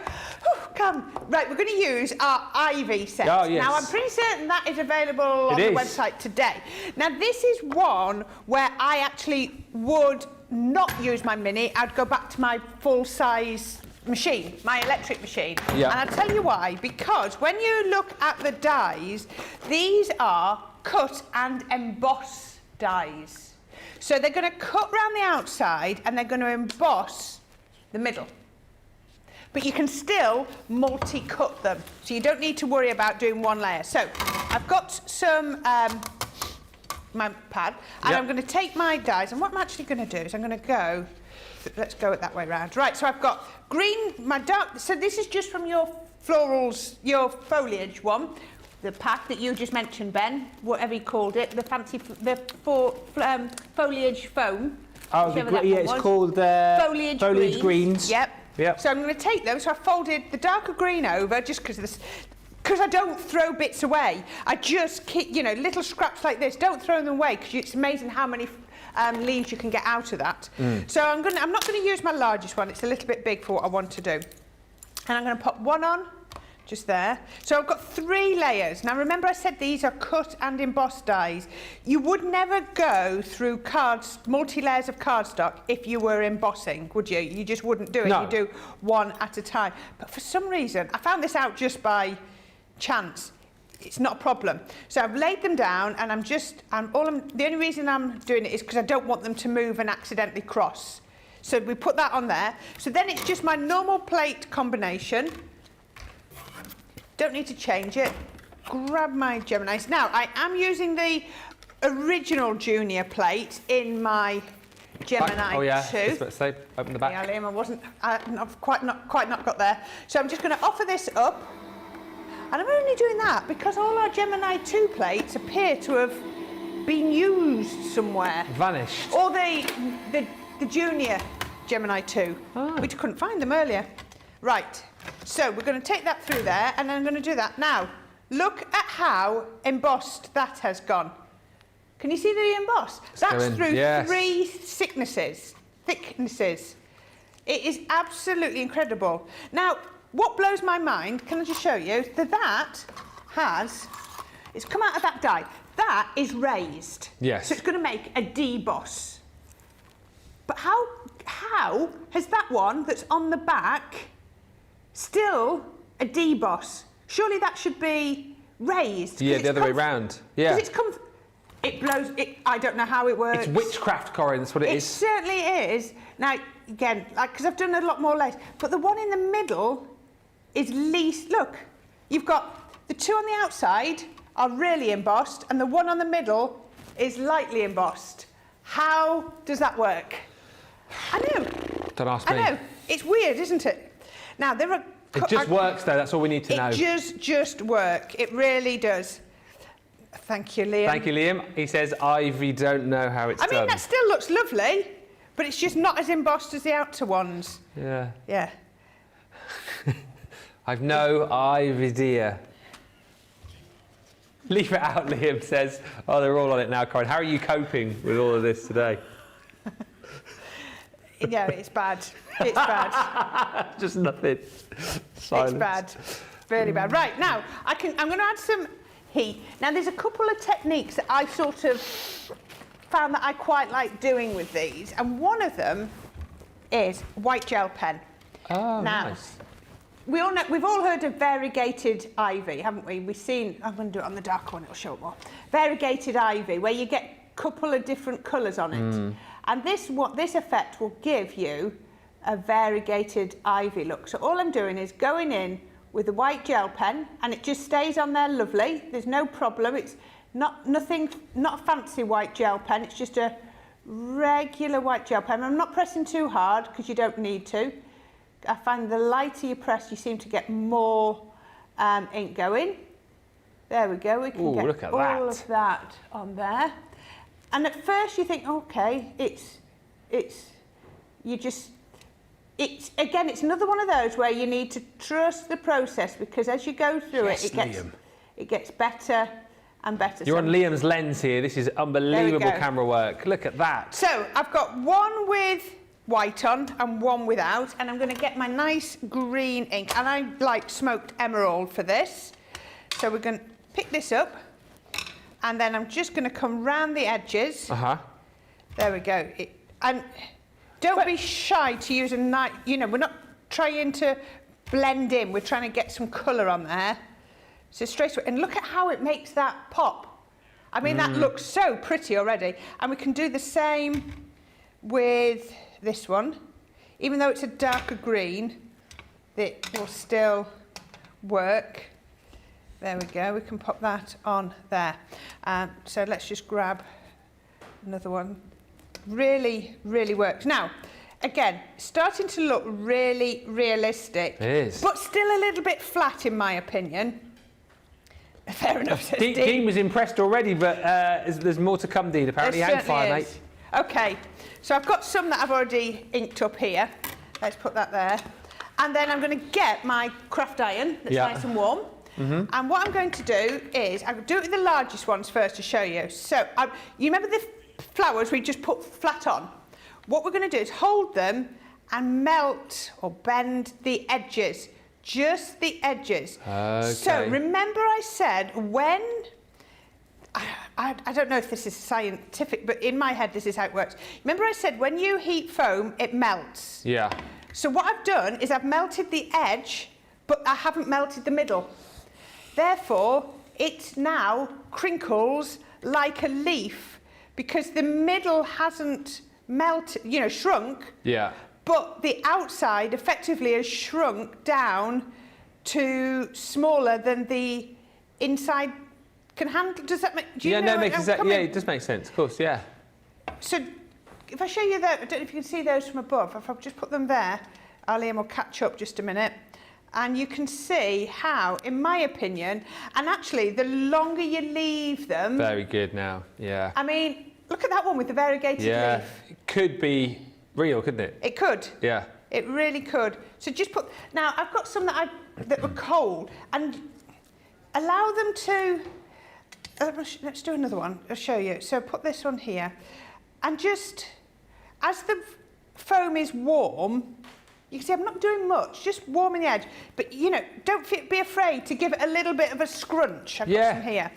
Come. Right, we're going to use our ivy set. Oh, yes. Now, I'm pretty certain that is available on the website today. Now, this is one where I actually would not use my mini. I'd go back to my full-size machine, my electric machine. Yeah. And I'll tell you why. Because when you look at the dies, these are cut and emboss dies. So they're going to cut around the outside and they're going to emboss the middle. But you can still multi-cut them. So you don't need to worry about doing one layer. So I've got some my pad, and I'm going to take my dies, and what I'm actually going to do is I'm going to go, let's go it that way round. Right, so I've got green, my dark, so this is just from your florals, your foliage one, the pack that you just mentioned, Ben, whatever you called it, the fancy, foliage foam. Oh, it's called foliage greens. Yep. So I'm going to take those. So I folded the darker green over just because I don't throw bits away. I just keep, little scraps like this. Don't throw them away because it's amazing how many leaves you can get out of that. So I'm not going to use my largest one. It's a little bit big for what I want to do. And I'm going to pop one on. Just there. So I've got 3 layers. Now remember I said these are cut and embossed dies. You would never go through multi-layers of cardstock if you were embossing, would you? You just wouldn't do it. No. You do one at a time. But for some reason, I found this out just by chance. It's not a problem. So I've laid them down and the only reason I'm doing it is because I don't want them to move and accidentally cross. So we put that on there. So then it's just my normal plate combination. Don't need to change it. Grab my Geminis. Now, I am using the original junior plate in my Gemini 2. Oh yeah, let's say, open the back. Yeah, Liam, I've quite not got there. So I'm just going to offer this up. And I'm only doing that because all our Gemini 2 plates appear to have been used somewhere. Vanished. Or the junior Gemini 2. Oh. We couldn't find them earlier. Right. So we're going to take that through there and then I'm going to do that. Now, look at how embossed that has gone. Can you see the emboss? That's through 3 thicknesses. It is absolutely incredible. Now, what blows my mind, can I just show you, it's come out of that die. That is raised. Yes. So it's going to make a deboss. But how has that one that's on the back still a deboss? Surely that should be raised. Yeah, the other way round. Yeah. Because it blows. I don't know how it works. It's witchcraft, Corrine. That's what it is. It certainly is. Now, again, because I've done a lot more layers, but the one in the middle is least. Look, you've got the 2 on the outside are really embossed, and the one on the middle is lightly embossed. How does that work? I know. Don't ask me. I know. It's weird, isn't it? Now, there are... It just works, though. That's all we need to know. It just work. It really does. Thank you, Liam. Thank you, Liam. He says, Ivy don't know how it's done. I mean, that still looks lovely, but it's just not as embossed as the outer ones. Yeah. Yeah. I've no idea. Leave it out, Liam says. Oh, they're all on it now, Corrine. How are you coping with all of this today? Yeah, it's bad. It's bad. Just nothing. Silence. It's bad. Really bad. Right, now, I'm going to add some heat. Now, there's a couple of techniques that I've sort of found that I quite like doing with these, and one of them is white gel pen. Oh, now, nice. We've all heard of variegated ivy, haven't we? We've seen, I'm going to do it on the dark one, it'll show it more. Variegated ivy, where you get a couple of different colours on it. And this effect will give you a variegated ivy look. So all I'm doing is going in with the white gel pen, and it just stays on there lovely. There's no problem. It's not a fancy white gel pen. It's just a regular white gel pen. I'm not pressing too hard because you don't need to. I find the lighter you press, you seem to get more ink going. There we go. We can get all of that on there. And at first you think, okay, again, it's another one of those where you need to trust the process, because as you go through it gets better and better. You're on Liam's lens here. This is unbelievable camera work. Look at that. So I've got one with white on and one without, and I'm going to get my nice green ink, and I like smoked emerald for this. So we're going to pick this up, and then I'm just going to come round the edges. There we go. And don't be shy to use a knife. You know, we're not trying to blend in. We're trying to get some colour on there. So straight away, and look at how it makes that pop. I mean, that looks so pretty already. And we can do the same with this one. Even though it's a darker green, it will still work. There we go. We can pop that on there. So let's just grab another one. Really, really works. Now, again, starting to look really realistic. It is. But still a little bit flat, in my opinion. Fair enough. Dean was impressed already, but there's more to come, Dean. Apparently, hang fire, mate. Okay, so I've got some that I've already inked up here. Let's put that there. And then I'm going to get my craft iron that's nice and warm. And what I'm going to do is, I'll do it with the largest ones first to show you. So, you remember the flowers we just put flat on? What we're going to do is hold them and melt or bend the edges, just the edges. Okay. So remember I said when, I don't know if this is scientific, but in my head this is how it works. Remember I said when you heat foam, it melts. Yeah. So what I've done is I've melted the edge, but I haven't melted the middle. Therefore, it now crinkles like a leaf, because the middle hasn't melted, shrunk. Yeah. But the outside effectively has shrunk down to smaller than the inside can handle. Does that make? Do you know it does make sense. Of course, yeah. So, if I show you that, I don't know if you can see those from above. If I just put them there, Liam will catch up just a minute. And you can see how, in my opinion, and actually the longer you leave them... Very good now, yeah. I mean, look at that one with the variegated leaf. It could be real, couldn't it? It could. Yeah. It really could. So just put... Now, I've got some that were cold, and allow them to... let's do another one, I'll show you. So put this one here, and just, as the foam is warm... You can see I'm not doing much, just warming the edge. But, don't be afraid to give it a little bit of a scrunch. I've got some here.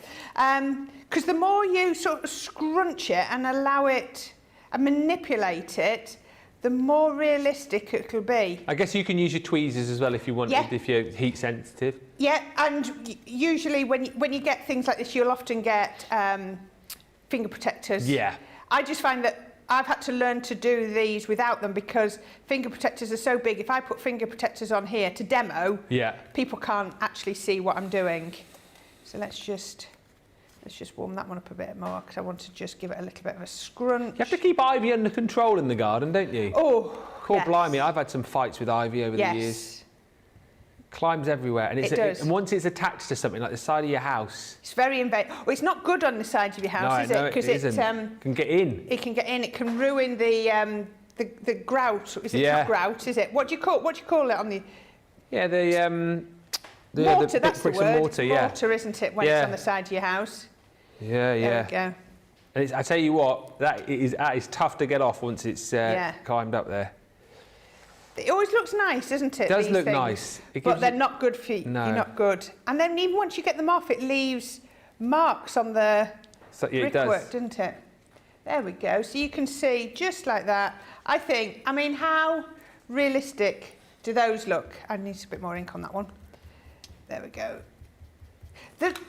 Because the more you sort of scrunch it and allow it and manipulate it, the more realistic it'll be. I guess you can use your tweezers as well if you want, if you're heat sensitive. Yeah, and usually when you get things like this, you'll often get finger protectors. Yeah. I just find that I've had to learn to do these without them, because finger protectors are so big. If I put finger protectors on here to demo, people can't actually see what I'm doing. So let's just warm that one up a bit more, because I want to just give it a little bit of a scrunch. You have to keep ivy under control in the garden, don't you? Oh, Cool, blimey, I've had some fights with ivy over the years. Climbs everywhere, and and once it's attached to something like the side of your house, it's very invasive. Well, it's not good on the side of your house, is it? Because it can get in. It can get in. It can ruin the grout. Is it not grout? Is it? What do you call it on the? Yeah, the mortar. That's the bricks word. And mortar, mortar, isn't it? When it's on the side of your house. Yeah, There we go. And I tell you what, that is tough to get off once it's climbed up there. It always looks nice, doesn't it? It does these look things? nice. But they're not good for you. No. You're not good. And then even once you get them off, it leaves marks on the brickwork, doesn't it? There we go. So you can see just like that. I mean, how realistic do those look? I need a bit more ink on that one. There we go. But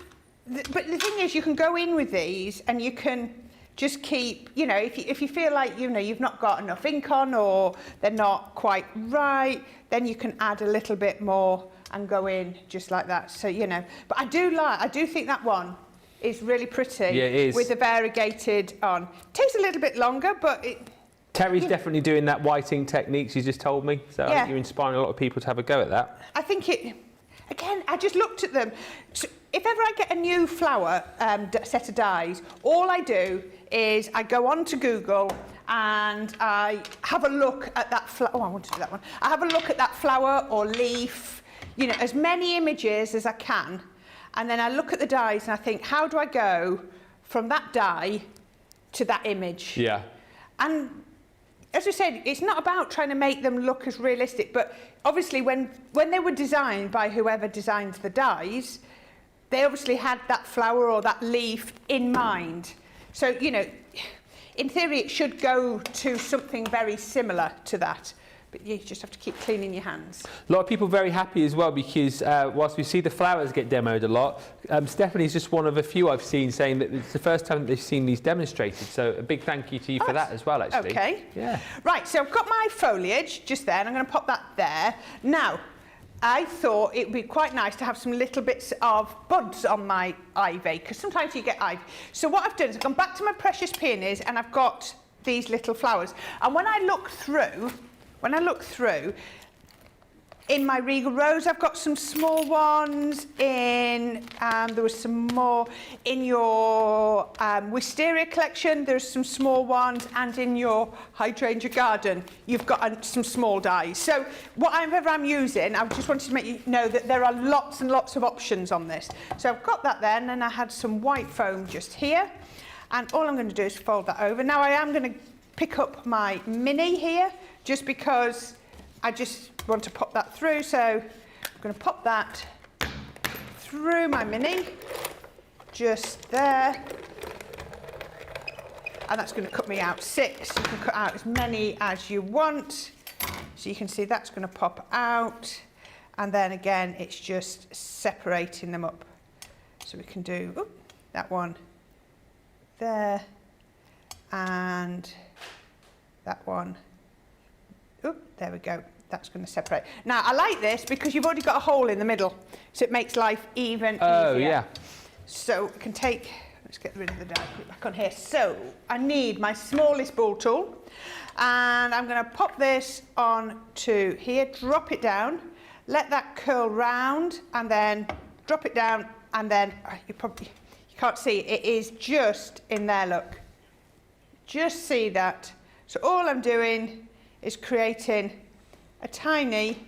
the thing is, you can go in with these and you can just keep, you know, if you feel like, you know, you've not got enough ink on or they're not quite right, then you can add a little bit more and go in just like that. So, you know, but I do think that one is really pretty. Yeah, it is. With the variegated on. Takes a little bit longer, but it... Terry's definitely doing that whiting technique she just told me. So I think you're inspiring a lot of people to have a go at that. I think it... Again, I just looked at them. So if ever I get a new flower set of dies, all I do is I go on to Google and I have a look at that flower. Oh, I want to do that one. I have a look at that flower or leaf, you know, as many images as I can. And then I look at the dies and I think, how do I go from that die to that image? Yeah. And as we said, it's not about trying to make them look as realistic, but obviously when they were designed by whoever designed the dies, they obviously had that flower or that leaf in mind. So, you know, in theory, it should go to something very similar to that. But you just have to keep cleaning your hands. A lot of people very happy as well because whilst we see the flowers get demoed a lot, Stephanie's just one of a few I've seen saying that it's the first time that they've seen these demonstrated. So a big thank you to you for that as well, actually. Okay. Yeah. Right, so I've got my foliage just there, and I'm going to pop that there. Now, I thought it would be quite nice to have some little bits of buds on my ivy, because sometimes you get ivy. So what I've done is I've gone back to my precious peonies, and I've got these little flowers. And when I look through, in my Regal Rose, I've got some small ones. There was some more in your wisteria collection. There's some small ones, and in your hydrangea garden, you've got some small dies. So whatever I'm using, I just wanted to make you know that there are lots and lots of options on this. So I've got that there, and then I had some white foam just here, and all I'm going to do is fold that over. Now I am going to pick up my mini here, just because I just want to pop that through. So I'm going to pop that through my mini, just there. And that's going to cut me out 6. You can cut out as many as you want. So you can see that's going to pop out. And then again, it's just separating them up. So we can do that one there, and that one. There we go. That's going to separate. Now, I like this because you've already got a hole in the middle, so it makes life even easier. Oh, yeah. So I can take, let's get rid of the die, put it back on here. So I need my smallest ball tool, and I'm going to pop this on to here, drop it down, let that curl round, and then drop it down, and then you can't see, it is just in there, look. Just see that. So all I'm doing is creating a tiny,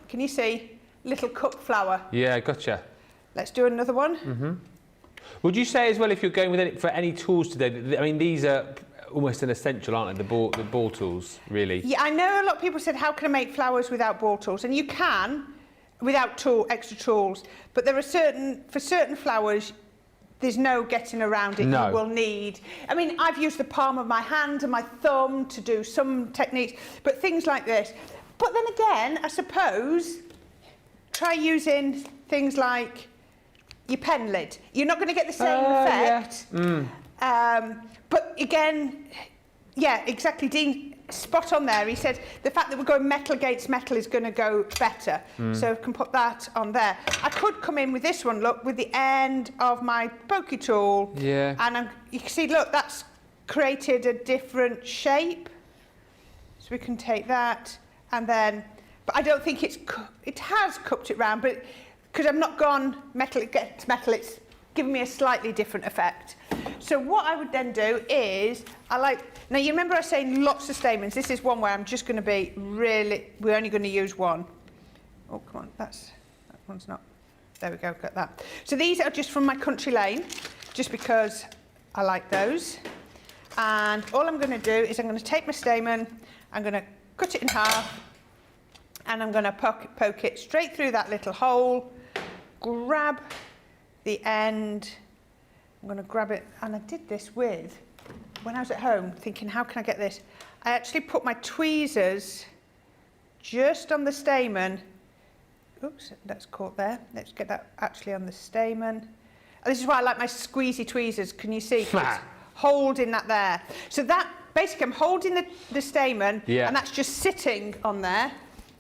can you see, little cup flower. Yeah, gotcha. Let's do another one. Mm-hmm. Would you say as well, if you're going with for any tools today, I mean, these are almost an essential, aren't they, the ball tools, really? Yeah, I know a lot of people said, how can I make flowers without ball tools? And you can, without extra tools, but there are for certain flowers, there's no getting around it. No. You will need... I mean, I've used the palm of my hand and my thumb to do some techniques, but things like this. But then again, I suppose, try using things like your pen lid. You're not going to get the same effect. Yeah. But again, yeah, exactly. Dean, spot on there. He said the fact that we're going metal against metal is going to go better. So I can put that on there. I could come in with this one, look, with the end of my pokey tool. Yeah. And you can see, look, that's created a different shape. So we can take that and then, but I don't think it has cupped it round, but because I've not gone metal against metal, it's given me a slightly different effect. So what I would then do is, now you remember I was saying lots of stamens. This is one where I'm just going to be we're only going to use one. Oh, come on, that one's not. There we go, got that. So these are just from my country lane, just because I like those. And all I'm going to do is I'm going to take my stamen, I'm going to cut it in half, and I'm going to poke it straight through that little hole, grab the end. I'm going to grab it, and I did this when I was at home, thinking, how can I get this? I actually put my tweezers just on the stamen. Oops, that's caught there. Let's get that actually on the stamen. And this is why I like my squeezy tweezers. Can you see? It's holding that there. So that, basically, I'm holding the stamen, and that's just sitting on there.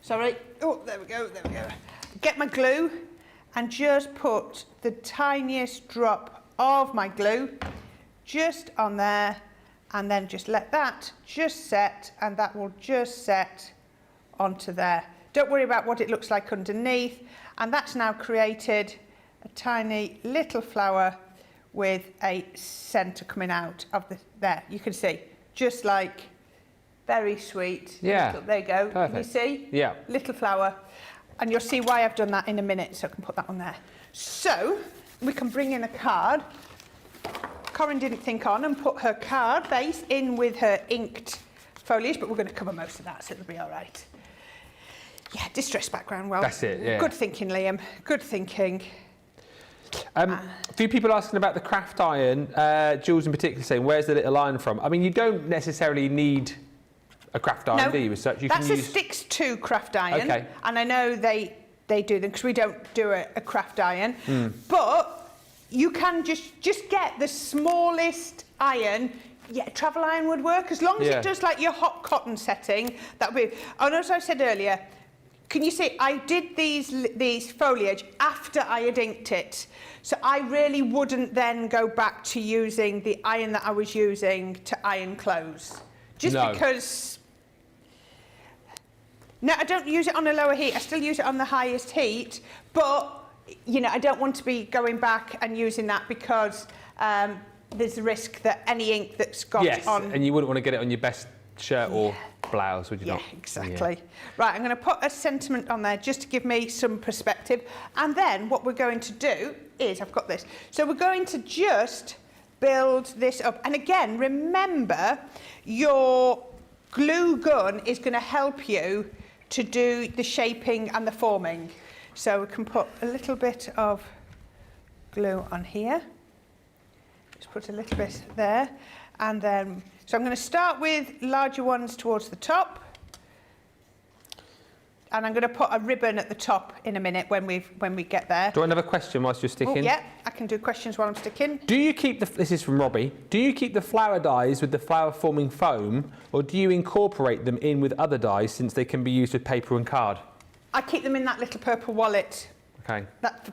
Sorry. Oh, there we go, there we go. Get my glue and just put the tiniest drop of my glue just on there, and then just let that just set, and that will just set onto there. Don't worry about what it looks like underneath. And that's now created a tiny little flower with a centre coming out of there. You can see, just like, very sweet. Yeah. There you go. Perfect. Can you see? Yeah. Little flower. And you'll see why I've done that in a minute, so I can put that on there. So, we can bring in a card. Corrine didn't think on and put her card base in with her inked foliage, but we're going to cover most of that, so it'll be all right. Yeah, distress background. Well, that's it. Yeah. Good thinking, Liam. Good thinking. A few people asking about the craft iron. Jules in particular saying, "Where's the little iron from?" I mean, you don't necessarily need a craft iron, do you? As such, that's a Sticks 2 craft iron. Okay. And I know they do them because we don't do a craft iron. But you can just get the smallest iron. Yeah, travel iron would work as long as it does like your hot cotton setting. That would be. And as I said earlier, can you see? I did these foliage after I had inked it, so I really wouldn't then go back to using the iron that I was using to iron clothes, just because. No, I don't use it on a lower heat. I still use it on the highest heat, but you know, I don't want to be going back and using that because there's a risk that any ink that's got on. Yes, and you wouldn't want to get it on your best shirt or blouse, would you not? Yeah, exactly. Right, I'm going to put a sentiment on there just to give me some perspective. And then what we're going to do is, I've got this. So we're going to just build this up. And again, remember, your glue gun is going to help you to do the shaping and the forming. So we can put a little bit of glue on here. Just put a little bit there. And then, so I'm going to start with larger ones towards the top. And I'm going to put a ribbon at the top in a minute when we get there. Do I have a question whilst you're sticking? Oh, yeah, I can do questions while I'm sticking. Do you keep this is from Robbie, do you keep the flower dies with the flower forming foam, or do you incorporate them in with other dies since they can be used with paper and card? I keep them in that little purple wallet. Okay.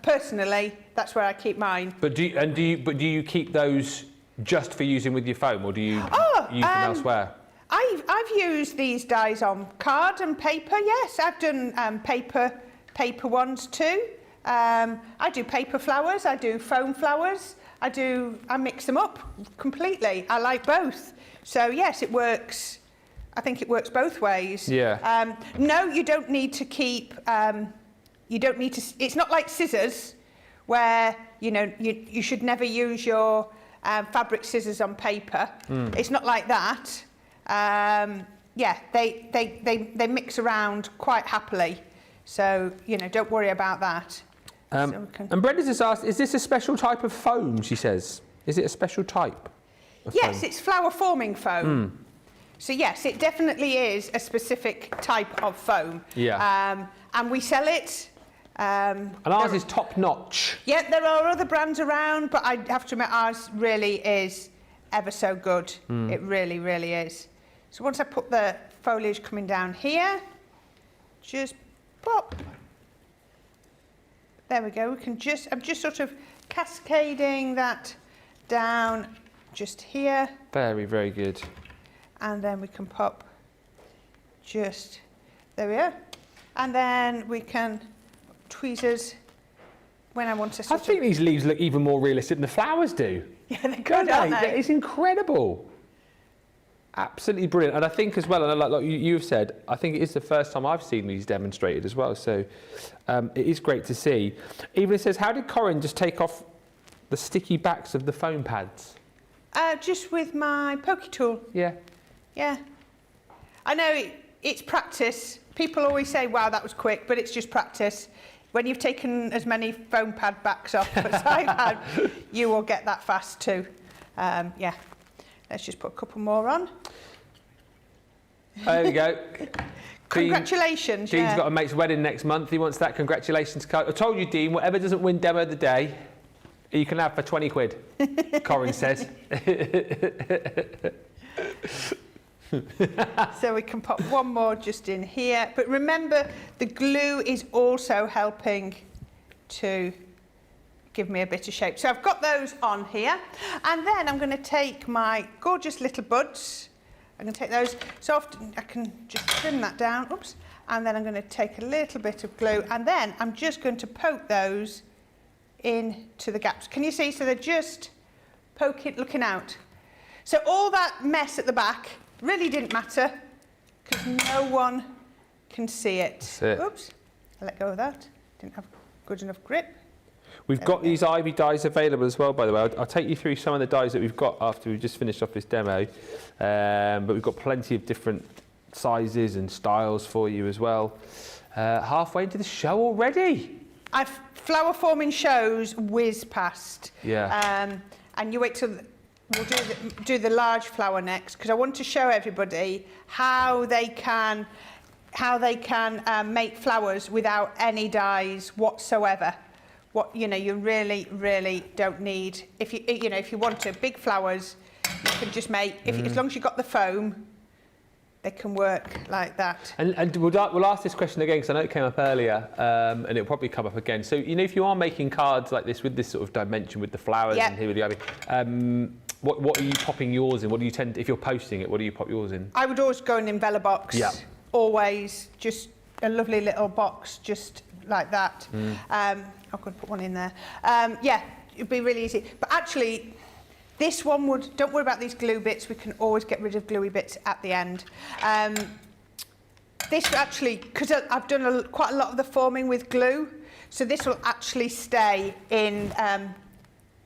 Personally, that's where I keep mine. But do you keep those just for using with your foam, or do you use them elsewhere? I've used these dies on card and paper. Yes, I've done paper ones too. I do paper flowers. I do foam flowers. I mix them up completely. I like both. So yes, it works. I think it works both ways. Yeah. No, you don't need to keep. You don't need to. It's not like scissors, where you should never use your fabric scissors on paper. It's not like that. Yeah, they mix around quite happily, so don't worry about that. And Brenda's just asked, is this a special type of foam? She says, is it a special type of foam? Yes, it's flower forming foam. So yes, it definitely is a specific type of foam. Yeah. And we sell it. And ours is top notch. Yeah, there are other brands around, but I have to admit ours really is ever so good. It really, really is. So once I put the foliage coming down here, just pop. There we go. I'm just sort of cascading that down just here. Very, very good. And then we can pop just, there we are. And then we can tweezers when I want to I think these leaves look even more realistic than the flowers do. Yeah, they're good, aren't they? It's incredible. Absolutely brilliant. And I think as well, and like you've said, I think it is the first time I've seen these demonstrated as well. So it is great to see. Even it says, how did Corrine just take off the sticky backs of the foam pads? Just with my pokey tool. Yeah. Yeah. I know it's practice. People always say, wow, that was quick, but it's just practice. When you've taken as many foam pad backs off as I've had, you will get that fast too. Yeah, let's just put a couple more on. There we go. Congratulations. Dean's got a mate's wedding next month. He wants that congratulations card. I told you, Dean, whatever doesn't win demo of the day, you can have for 20 quid, Corrine says. So we can pop one more just in here. But remember, the glue is also helping to give me a bit of shape. So I've got those on here. And then I'm going to take my gorgeous little buds. I'm going to take those. So often I can just trim that down. Oops. And then I'm going to take a little bit of glue. And then I'm just going to poke those into the gaps. Can you see? So they're just poking, looking out. So all that mess at the back really didn't matter because no one can see it. That's it. Oops, I let go of that. Didn't have good enough grip. We've got these ivy dies available as well, by the way. I'll take you through some of the dies that we've got after we've just finished off this demo. But we've got plenty of different sizes and styles for you as well. Halfway into the show already. Flower forming shows whiz past. Yeah. And you wait till we'll do the large flower next because I want to show everybody how they can make flowers without any dyes whatsoever. What you really don't need. If you want to big flowers, you can just make as long as you've got the foam. They can work like that. And we'll ask this question again because I know it came up earlier and it'll probably come up again. So, if you are making cards like this with this sort of dimension with the flowers and here with the ivy, what are you popping yours in? What do you tend, if you're posting it, what do you pop yours in? I would always go in an envelope box. Yeah. Always, just a lovely little box, just like that. I'm going to put one in there. Yeah, it'd be really easy. But actually, this one don't worry about these glue bits, we can always get rid of gluey bits at the end. This actually, because I've done quite a lot of the forming with glue, so this will actually stay in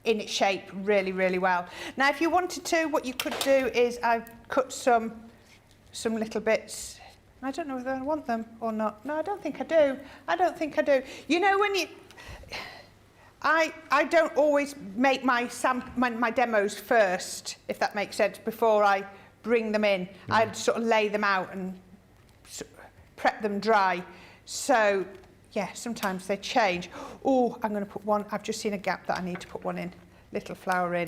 its shape really, really well. Now, if you wanted to, what you could do is I've cut some little bits. I don't know whether I want them or not. No, I don't think I do. I don't think I do. When you... I don't always make my demos first, if that makes sense, before I bring them in. I sort of lay them out and prep them dry. So, yeah, sometimes they change. Oh, I'm going to put one. I've just seen a gap that I need to put one in. Little flower in.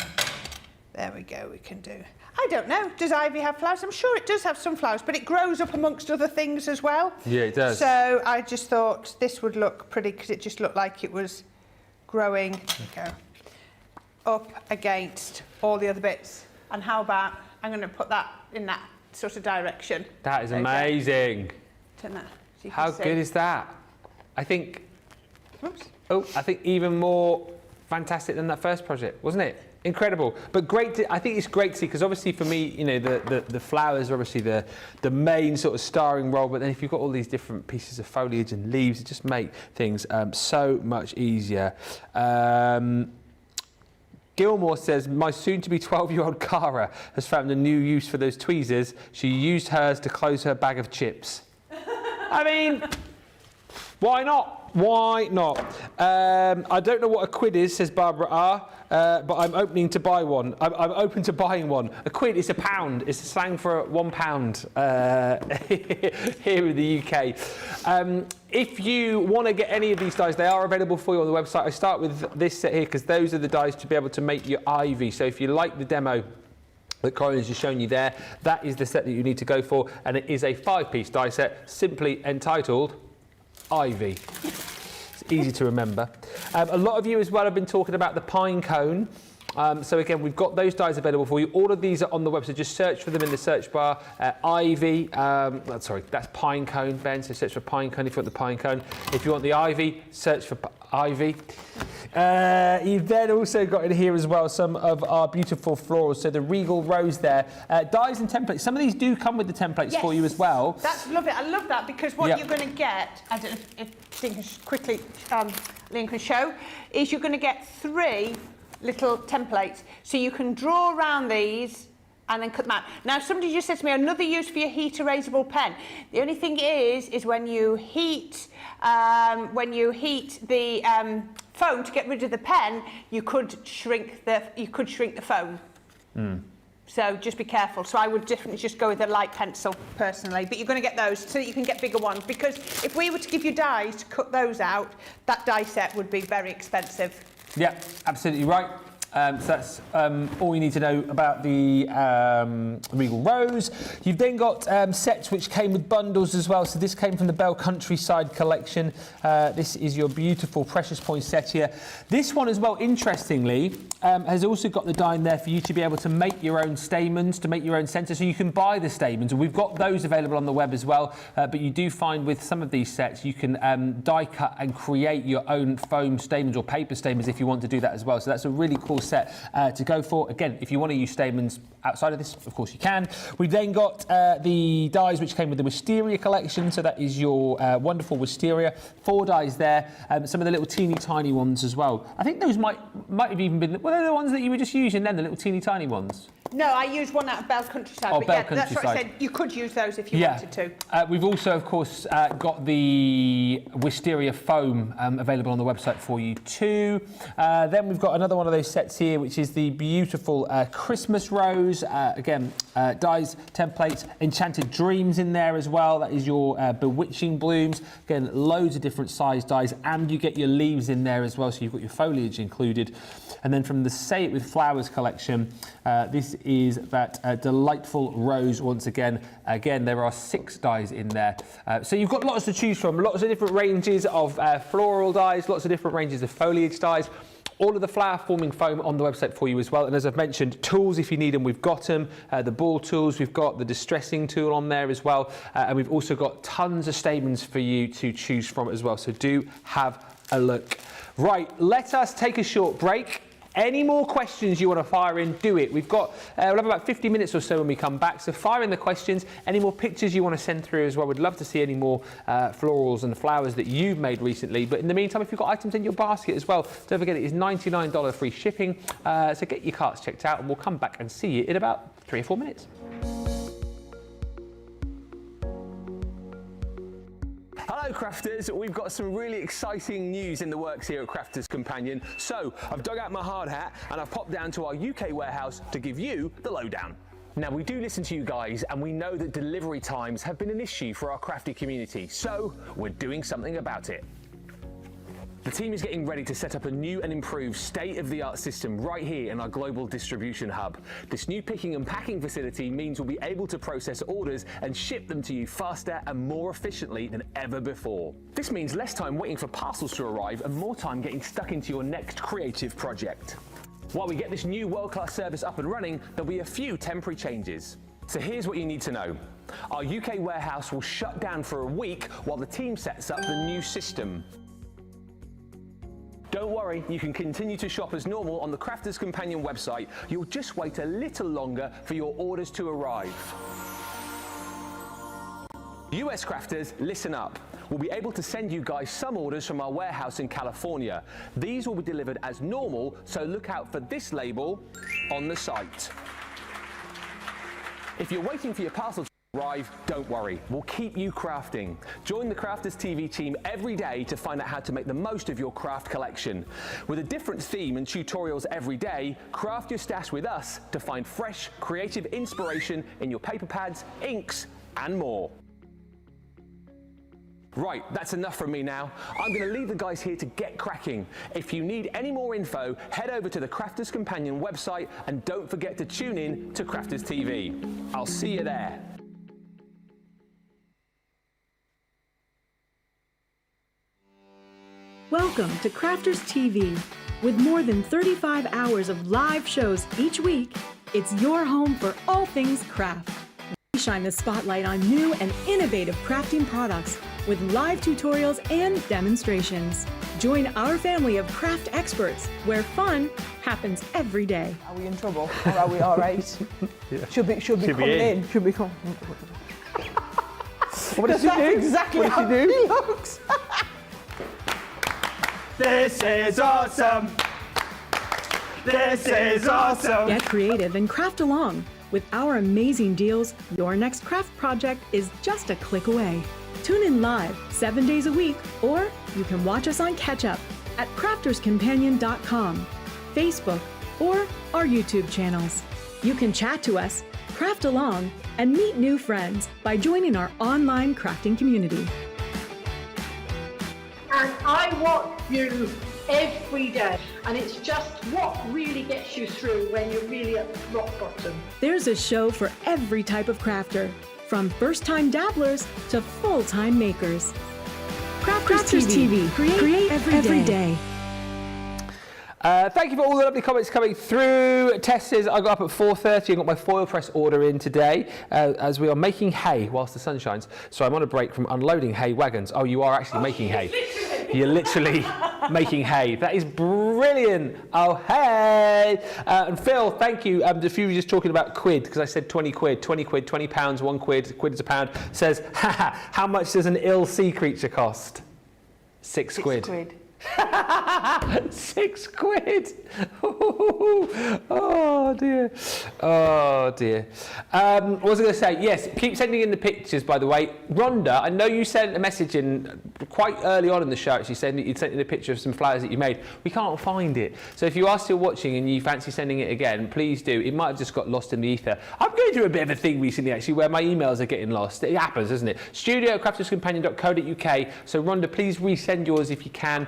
There we go, we can do. I don't know, does ivy have flowers? I'm sure it does have some flowers, but it grows up amongst other things as well. Yeah, it does. So I just thought this would look pretty because it just looked like it was growing, up against all the other bits. And how about, I'm going to put that in that sort of direction. That is amazing. Turn that, so you how can see. good is that? I think, Oops. I think even more fantastic than that first project, wasn't it? Incredible, but great. I think it's great to see because obviously for me, the flowers are obviously the main sort of starring role. But then if you've got all these different pieces of foliage and leaves, it just make things so much easier. Gilmore says, my soon-to-be 12-year-old Cara has found a new use for those tweezers. She used hers to close her bag of chips. I mean, why not? Why not? I don't know what a quid is, says Barbara R. But I'm opening to buy one. I'm open to buying one. A quid is a pound. It's a slang for £1 here in the UK. If you want to get any of these dies, they are available for you on the website. I start with this set here because those are the dies to be able to make your ivy. So if you like the demo that Corrine has just shown you there, that is the set that you need to go for. And it is a 5-piece die set simply entitled Ivy. It's easy to remember. A lot of you as well have been talking about the pine cone. So again, we've got those dies available for you. All of these are on the website. Just search for them in the search bar. Ivy, sorry, that's pine cone, Ben. So search for pine cone if you want the pine cone. If you want the ivy, search for ivy. You've then also got in here as well some of our beautiful florals. So the Regal Rose there. Dies and templates. Some of these do come with the templates for you as well. That's lovely. I love that because what you're going to get, I don't know if Dean can quickly, Liam can show, is you're going to get 3 little templates. So you can draw around these and then cut them out. Now, somebody just said to me, another use for your heat erasable pen. The only thing is when you heat the foam to get rid of the pen, you could shrink the foam. So just be careful. So I would definitely just go with a light pencil personally, but you're going to get those so that you can get bigger ones, because if we were to give you dies to cut those out, that die set would be very expensive. Yeah, absolutely right. So that's all you need to know about the Regal Rose. You've then got sets which came with bundles as well. So this came from the Bell Countryside collection. This is your beautiful Precious Point set here. This one as well, interestingly, has also got the die in there for you to be able to make your own stamens, to make your own centre. So you can buy the stamens, and we've got those available on the web as well. But you do find with some of these sets, you can die cut and create your own foam stamens or paper stamens if you want to do that as well. So that's a really cool set to go for. Again, if you want to use stamens outside of this, of course you can. We've then got the dies which came with the Wisteria collection. So that is your wonderful Wisteria. 4 dies there. Some of the little teeny tiny ones as well. I think those might have even been, were they the ones that you were just using then, the little teeny tiny ones? No, I used one out of Bell Countryside, Oh, but Bell yeah, that's what I Countryside. said. You could use those if you wanted to. We've also, of course, got the Wisteria foam available on the website for you too. Then we've got another one of those sets here, which is the beautiful Christmas Rose. Again, dies, templates, Enchanted Dreams in there as well. That is your Bewitching Blooms. Again, loads of different size dies, and you get your leaves in there as well, so you've got your foliage included. And then from the Say It With Flowers collection, this is that delightful rose once again. Again, there are 6 dies in there. So you've got lots to choose from, lots of different ranges of floral dies, lots of different ranges of foliage dies. All of the flower forming foam on the website for you as well. And as I've mentioned, tools, if you need them, we've got them. The ball tools, we've got the distressing tool on there as well. And we've also got tons of stamens for you to choose from as well. So do have a look. Right, let us take a short break. Any more questions you want to fire in, do it. We'll have about 50 minutes or so when we come back, so fire in the questions. Any more pictures you want to send through as well. We'd love to see any more florals and flowers that you've made recently. But in the meantime, if you've got items in your basket as well, don't forget it is $99 free shipping. So get your carts checked out, and we'll come back and see you in about 3 or 4 minutes. Hello crafters, we've got some really exciting news in the works here at Crafters Companion. So I've dug out my hard hat and I've popped down to our UK warehouse to give you the lowdown. Now we do listen to you guys, and we know that delivery times have been an issue for our crafty community, so we're doing something about it. The team is getting ready to set up a new and improved state-of-the-art system right here in our global distribution hub. This new picking and packing facility means we'll be able to process orders and ship them to you faster and more efficiently than ever before. This means less time waiting for parcels to arrive and more time getting stuck into your next creative project. While we get this new world-class service up and running, there'll be a few temporary changes. So here's what you need to know. Our UK warehouse will shut down for a week while the team sets up the new system. Don't worry, you can continue to shop as normal on the Crafters Companion website. You'll just wait a little longer for your orders to arrive. US crafters, listen up. We'll be able to send you guys some orders from our warehouse in California. These will be delivered as normal, so look out for this label on the site. If you're waiting for your parcel to arrive, don't worry, we'll keep you crafting. Join the Crafters TV team every day to find out how to make the most of your craft collection. With a different theme and tutorials every day, craft your stash with us to find fresh, creative inspiration in your paper pads, inks, and more. Right, that's enough from me now. I'm going to leave the guys here to get cracking. If you need any more info, head over to the Crafters Companion website, and don't forget to tune in to Crafters TV. I'll see you there. Welcome to Crafters TV. With more than 35 hours of live shows each week, it's your home for all things craft. We shine the spotlight on new and innovative crafting products with live tutorials and demonstrations. Join our family of craft experts where fun happens every day. Are we in trouble or are we all right? Yeah. Should be coming in. Should be coming. What does she do? Exactly What how does she do? he looks. This is awesome! This is awesome! Get creative and craft along With our amazing deals, your next craft project is just a click away. Tune in live 7 days a week, or you can watch us on Catch Up at crafterscompanion.com, Facebook, or our YouTube channels. You can chat to us, craft along, and meet new friends by joining our online crafting community. And I watch you every day, and it's just what really gets you through when you're really at rock bottom. There's a show for every type of crafter, from first-time dabblers to full-time makers. Crafters TV. Create every day. Thank you for all the lovely comments coming through. Tess says, I got up at 4:30 and got my foil press order in today as we are making hay whilst the sun shines. So I'm on a break from unloading hay wagons. Oh, you are actually making hay. You're literally making hay. That is brilliant. Oh, hey. And Phil, thank you. A few were just talking about quid, because I said 20 quid, 20 quid, 20 pounds, 1 quid, quid is a pound. Says, haha, how much does an ill sea creature cost? 6 quid. 6 quid. 6 quid. Oh dear. Oh dear. What was I going to say? Yes, keep sending in the pictures, by the way. Rhonda, I know you sent a message in quite early on in the show. She said that you'd sent in a picture of some flowers that you made. We can't find it. So if you are still watching and you fancy sending it again, please do. It might have just got lost in the ether. I'm going through a bit of a thing recently, actually, where my emails are getting lost. It happens, doesn't it? studio@crafterscompanion.co.uk. So Rhonda, please resend yours if you can.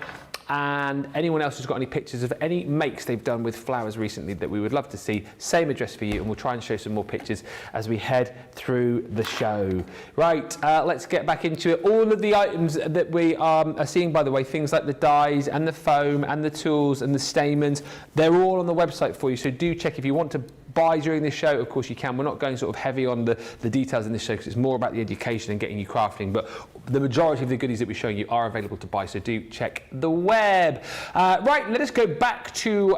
And anyone else who's got any pictures of any makes they've done with flowers recently that we would love to see, same address for you, and we'll try and show some more pictures as we head through the show. Right, let's get back into it. All of the items that we are seeing, by the way, things like the dies and the foam and the tools and the stamens, they're all on the website for you, so do check if you want to buy during this show. Of course you can. We're not going sort of heavy on the details in this show because it's more about the education and getting you crafting, but the majority of the goodies that we're showing you are available to buy, so do check the web. Right, let us go back to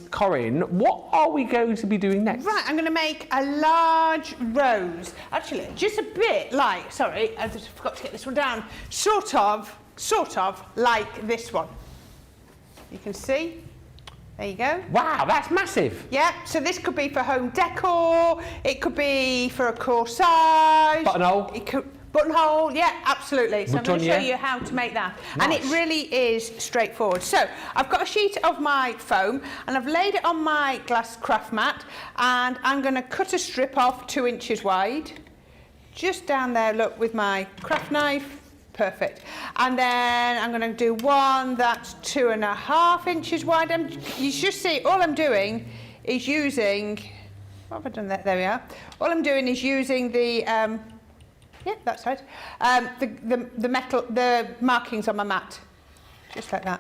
Corrine. What are we going to be doing next? Right, I'm going to make a large rose. Actually, just a bit like, sorry, I just forgot to get this one down, sort of like this one. You can see. There you go. Wow, that's massive. Yeah, so this could be for home decor, it could be for a corsage. Buttonhole. It could, buttonhole, yeah, absolutely. So I'm going to show Boutonniere. you how to make that. Nice. And it really is straightforward. So I've got a sheet of my foam and I've laid it on my glass craft mat, and I'm going to cut a strip off 2 inches wide. Just down there, look, with my craft knife. Perfect. And then I'm going to do one that's 2.5 inches wide. You just see, all I'm doing is using, what have I done there? There we are. All I'm doing is using the, yeah, that's right, the metal, the markings on my mat, just like that.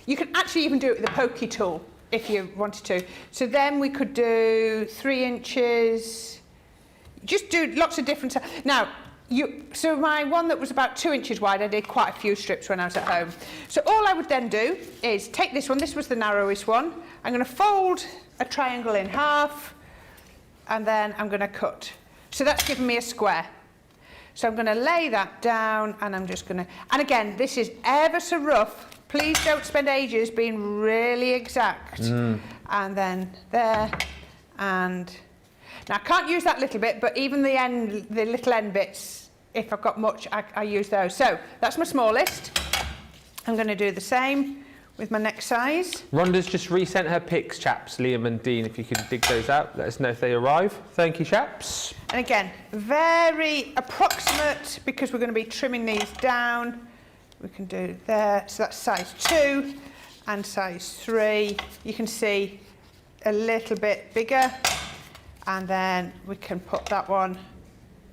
You can actually even do it with a pokey tool if you wanted to. So then we could do 3 inches, just do lots of different, now, so my one that was about 2 inches wide, I did quite a few strips when I was at home. So all I would then do is take this one, this was the narrowest one, I'm going to fold a triangle in half, and then I'm going to cut. So that's given me a square. So I'm going to lay that down, and I'm just going to, and again, this is ever so rough. Please don't spend ages being really exact. And then there, and now I can't use that little bit, but even the end, the little end bits, if I've got much, I use those. So that's my smallest. I'm going to do the same with my next size. Rhonda's just resent her pics, chaps. Liam and Dean, if you could dig those out, let us know if they arrive. Thank you, chaps. And again, very approximate, because we're going to be trimming these down. We can do there. So that's size 2 and size 3. You can see a little bit bigger. And then we can put that one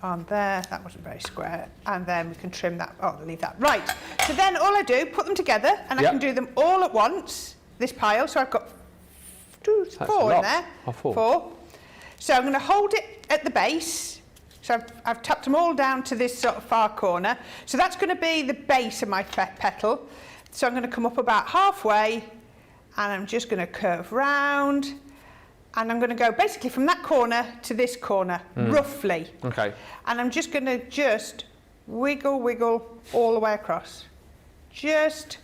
on there. That wasn't very square. And then we can trim that. Oh, I'll leave that. Right. So then all I do, put them together, and I can do them all at once, this pile. So I've got 4 in there. Oh, 4. 4. So I'm going to hold it at the base. So I've tapped them all down to this sort of far corner. So that's going to be the base of my petal. So I'm going to come up about halfway, and I'm just going to curve round. And I'm going to go basically from that corner to this corner, roughly. Okay. And I'm just going to wiggle all the way across. Just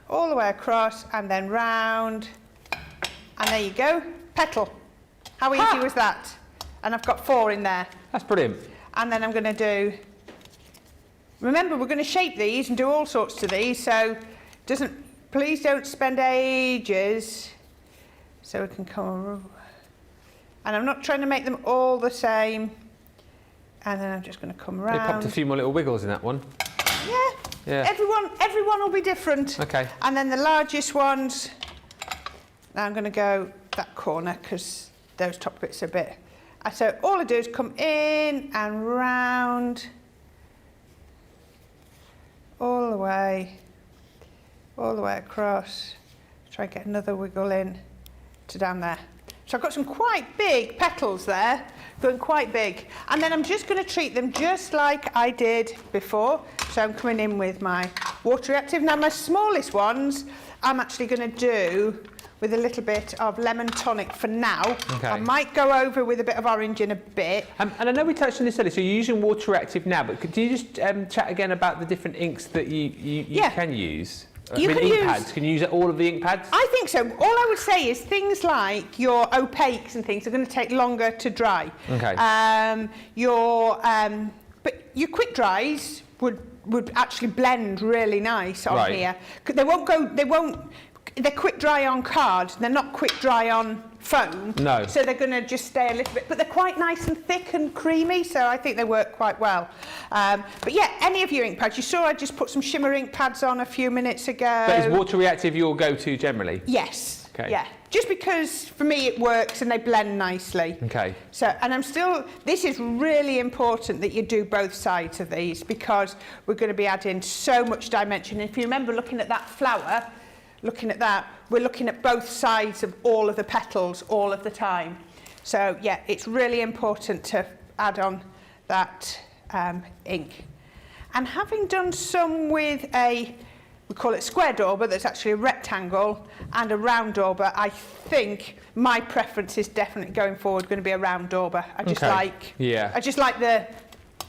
all the way across, and then round. And there you go, petal. How easy was that? and I've got 4 in there. That's brilliant. And then I'm going to do, remember we're going to shape these and do all sorts to these, so please don't spend ages, so we can come, and I'm not trying to make them all the same, and then I'm just going to come around. They popped a few more little wiggles in that one. Yeah. Everyone will be different. Okay. And then the largest ones, now I'm going to go that corner because those top bits are a bit. So all I do is come in and round, all the way across. Try and get another wiggle in to down there. So I've got some quite big petals there, going quite big. And then I'm just going to treat them just like I did before. So I'm coming in with my water reactive. Now my smallest ones, I'm actually going to do with a little bit of lemon tonic for now. Okay. I might go over with a bit of orange in a bit. And I know we touched on this earlier, so you're using water reactive now, but could you just chat again about the different inks that you can use? You can use pads. Can you use all of the ink pads? I think so. All I would say is things like your opaques and things are going to take longer to dry. Okay. But your quick dries would actually blend really nice on here. They're quick dry on card. They're not quick dry on foam. No. So they're going to just stay a little bit, but they're quite nice and thick and creamy, so I think they work quite well. But yeah, any of your ink pads. You saw I just put some shimmer ink pads on a few minutes ago. But is water reactive your go-to generally? Yes. Okay. Yeah. Just because for me it works and they blend nicely. Okay. So, and this is really important that you do both sides of these because we're going to be adding so much dimension. If you remember looking at that flower, we're looking at both sides of all of the petals all of the time. So yeah, it's really important to add on that ink. And having done some with we call it square dauber, that's actually a rectangle, and a round dauber, I think my preference is definitely going forward going to be a round dauber. I just like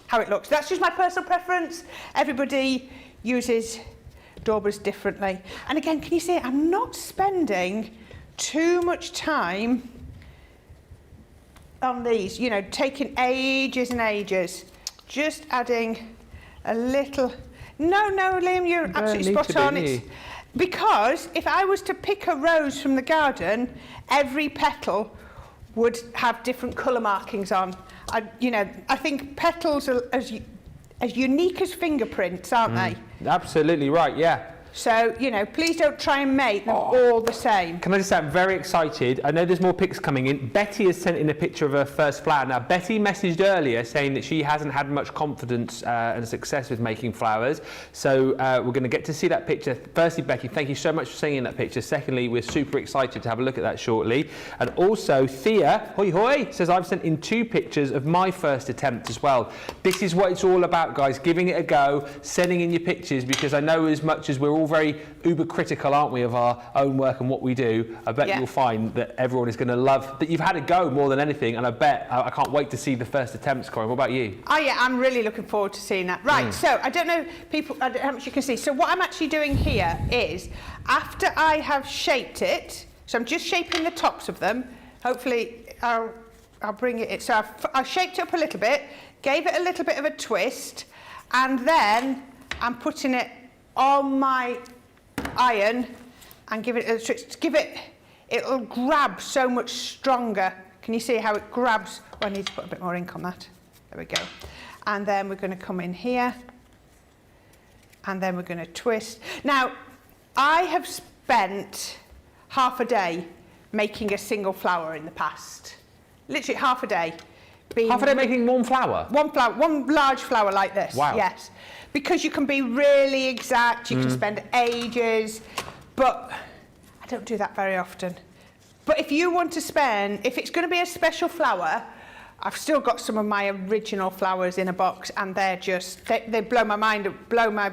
how it looks. That's just my personal preference. Everybody uses daubers differently. And again, can you see I'm not spending too much time on these, taking ages and ages, just adding a little. No, Liam, you're absolutely spot on. It's because if I was to pick a rose from the garden, every petal would have different colour markings on. I think petals are as unique as fingerprints, aren't they? Absolutely right, yeah. So, please don't try and make them all the same. Can I just say, I'm very excited. I know there's more pics coming in. Betty has sent in a picture of her first flower. Now, Betty messaged earlier saying that she hasn't had much confidence and success with making flowers. So we're going to get to see that picture. Firstly, Becky, thank you so much for sending in that picture. Secondly, we're super excited to have a look at that shortly. And also, Thea, hoi hoi, says I've sent in 2 pictures of my first attempt as well. This is what it's all about, guys. Giving it a go, sending in your pictures, because I know as much as we're all very uber critical, aren't we, of our own work and what we do, I bet you'll find that everyone is going to love that you've had a go more than anything, and I can't wait to see the first attempts, Corrine. What about you? Oh yeah, I'm really looking forward to seeing that. Right, so I don't know how much you can see. So what I'm actually doing here is, after I have shaped it, so I'm just shaping the tops of them, hopefully I'll bring it in. So I've shaped it up a little bit, gave it a little bit of a twist, and then I'm putting it on my iron and give it a twist. It'll grab so much stronger. Can you see how it grabs? Oh, I need to put a bit more ink on that. There we go. And then we're going to come in here and then we're going to twist. Now, I have spent half a day making a single flower in the past. Literally half a day. Half a day making one flower? One large flower like this. Wow. Yes. Because you can be really exact, you can spend ages, but I don't do that very often. But if you want to if it's going to be a special flower, I've still got some of my original flowers in a box, and they're just, they blow my mind, take my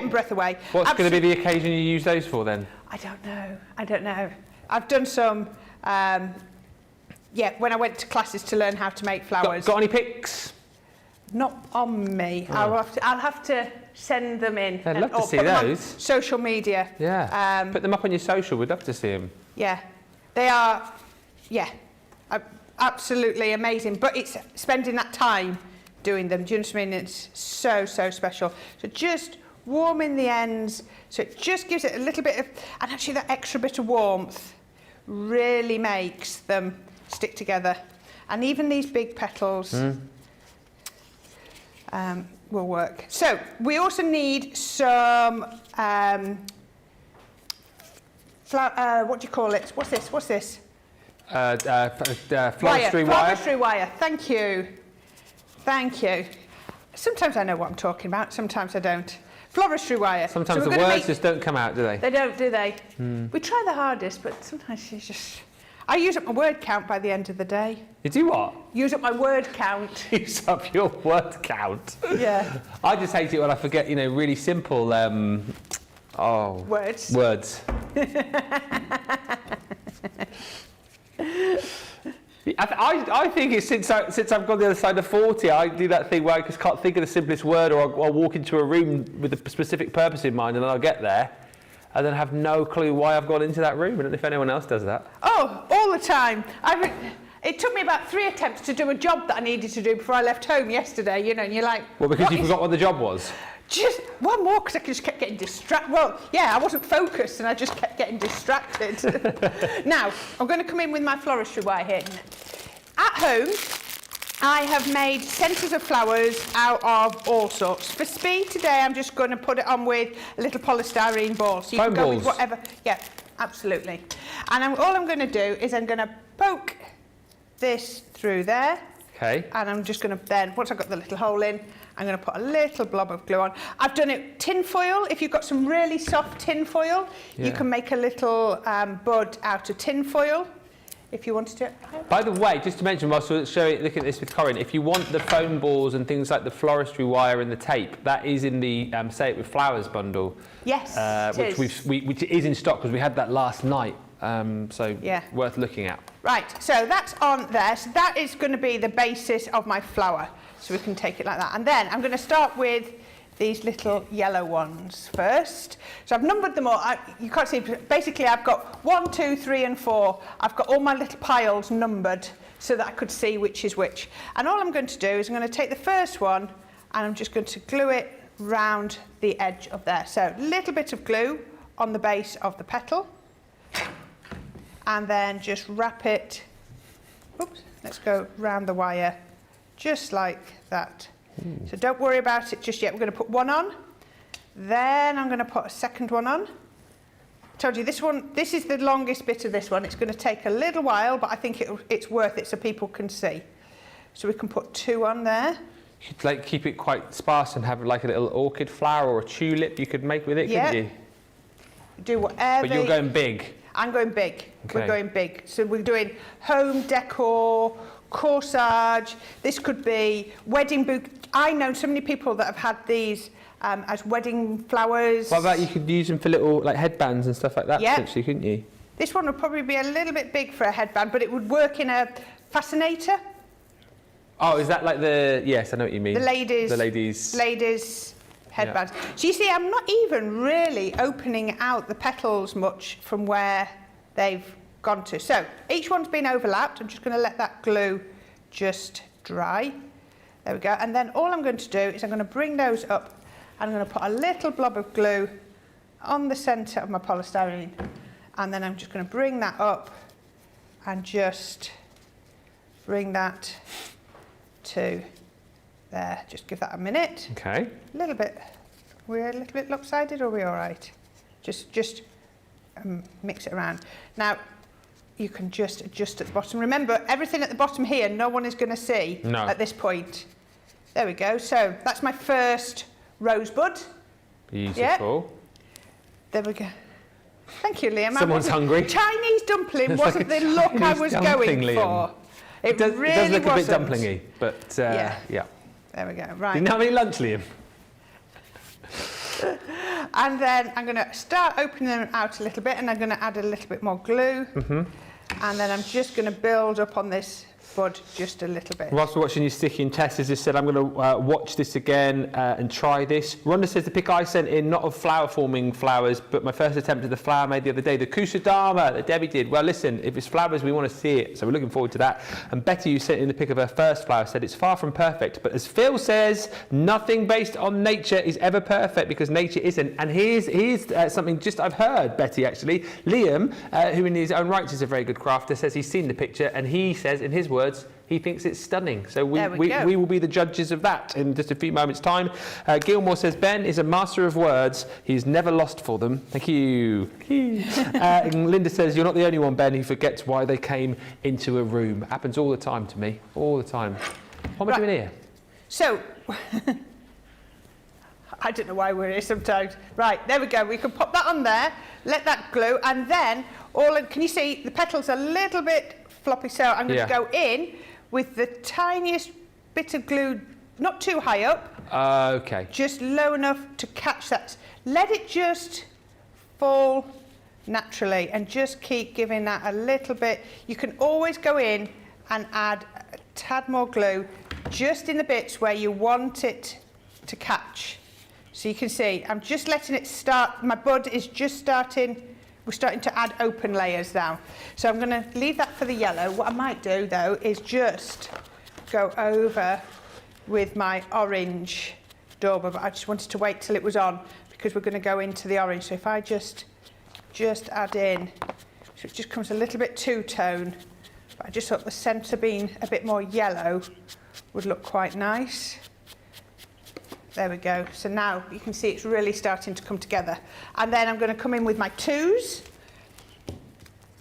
breath away. What's going to be the occasion you use those for then? I don't know. I've done some, when I went to classes to learn how to make flowers. Got any pics? Not on me. I'll have to send them in. I'd love to see those. Social media. Yeah. Put them up on your social. We'd love to see them. Yeah. They are. Yeah. absolutely amazing. But it's spending that time doing them. Do you know what I mean? It's so, so special. So just warming the ends, so it just gives it a little bit of, and actually that extra bit of warmth really makes them stick together. And even these big petals will work. So we also need some what do you call it? What's this? What's this? Floristry wire. Floristry wire. Thank you. Thank you. Sometimes I know what I'm talking about. Sometimes I don't. Floristry wire. Sometimes the words just don't come out, do they? They don't, do they? We try the hardest, but sometimes you just... I use up my word count by the end of the day. You do what? Use up my word count. Use up your word count. Yeah. I just hate it when I forget, you know, really simple Words. Words. I think it's since I've gone the other side of 40, I do that thing where I just can't think of the simplest word, or I'll walk into a room with a specific purpose in mind, and then I'll get there and then have no clue why I've gone into that room. I don't know if anyone else does that. Oh, all the time. It took me about 3 attempts to do a job that I needed to do before I left home yesterday, you know, and you're like... Well, because you forgot what the job was? Just one more, because I just kept getting distracted. Well, yeah, I wasn't focused and I just kept getting distracted. Now, I'm going to come in with my floristry wire here. At home, I have made centres of flowers out of all sorts. For speed today, I'm just going to put it on with a little polystyrene ball. So you Foam can go balls. with whatever. Yeah, absolutely. And all I'm going to do is I'm going to poke this through there. Okay. And I'm just going to then, once I've got the little hole in, I'm going to put a little blob of glue on. I've done it tin foil. If you've got some really soft tin foil, you can make a little bud out of tin foil. If you wanted to. By the way, just to mention, whilst we're looking at this with Corrine, if you want the foam balls and things like the floristry wire and the tape, that is in the Say It With Flowers bundle. Yes, which is in stock because we had that last night. So worth looking at. Right, so that's on there. So that is going to be the basis of my flower. So we can take it like that. And then I'm going to start with these little yellow ones first. So I've numbered them all. You can't see, basically I've got 1, 2, 3 and 4. I've got all my little piles numbered so that I could see which is which. And all I'm going to do is I'm going to take the first one and I'm just going to glue it round the edge of there. So a little bit of glue on the base of the petal. And then just wrap it, oops, let's go round the wire, just like that. So don't worry about it just yet. We're going to put one on, then I'm going to put a second one on. I told you this is the longest bit of this one. It's going to take a little while, but I think it's worth it so people can see. So we can put 2 on there. You could like keep it quite sparse and have like a little orchid flower or a tulip you could make with it, couldn't you? Do whatever. But you're going big. I'm going big. Okay. We're going big. So we're doing home decor, corsage. This could be wedding bouquet. I know so many people that have had these as wedding flowers. What about you could use them for little like headbands and stuff like that potentially, couldn't you? This one would probably be a little bit big for a headband, but it would work in a fascinator. Oh, is that like the... Yes, I know what you mean. The ladies. The ladies headbands. Yeah. So you see, I'm not even really opening out the petals much from where they've gone to. So each one's been overlapped. I'm just going to let that glue just dry. There we go. And then all I'm going to do is I'm going to bring those up. I'm going to put a little blob of glue on the centre of my polystyrene. And then I'm just going to bring that up and just bring that to there. Just give that a minute. Okay. A little bit. We're a little bit lopsided, or are we all right? Just mix it around. Now, you can just adjust at the bottom. Remember, everything at the bottom here, no one is going to see at this point. There we go. So that's my first rosebud. Beautiful. Yeah. There we go. Thank you, Liam. Someone's hungry. Chinese dumpling wasn't the look I was going for. It does really look wasn't. a bit dumplingy, but yeah. There we go. Right. Didn't have any lunch, Liam. And then I'm going to start opening them out a little bit, and I'm going to add a little bit more glue. And then I'm just going to build up on this bud just a little bit. Whilst we're watching you sticking, Tess has just said, I'm going to watch this again and try this. Rhonda says, the pic I sent in, not of flower-forming flowers, but my first attempt at the flower made the other day, the Kusudama that Debbie did. Well, listen, if it's flowers, we want to see it, so we're looking forward to that. And Betty, who sent in the pic of her first flower, said, it's far from perfect, but as Phil says, nothing based on nature is ever perfect, because nature isn't. And here's something just I've heard, Betty, actually. Liam, who in his own right is a very good crafter, says he's seen the picture, and he says, in his words, he thinks it's stunning. So we will be the judges of that in just a few moments' time. Gilmore says, Ben is a master of words. He's never lost for them. Thank you. And Linda says, you're not the only one, Ben, who forgets why they came into a room. Happens all the time to me, all the time. What am I doing here? So, I don't know why we're here sometimes. Right, there we go. We can pop that on there, let that glue, and then can you see the petals are a little bit floppy, so I'm going to go in with the tiniest bit of glue, not too high up. Okay. Just low enough to catch that. Let it just fall naturally and just keep giving that a little bit. You can always go in and add a tad more glue just in the bits where you want it to catch. So you can see, I'm just letting it start. My bud is just starting. We're starting to add open layers now. So I'm going to leave that for the yellow. What I might do, though, is just go over with my orange dauber, but I just wanted to wait till it was on because we're going to go into the orange. So if I just add in, so it just comes a little bit two-tone, but I just thought the centre being a bit more yellow would look quite nice. There we go. So now you can see it's really starting to come together. And then I'm going to come in with my twos.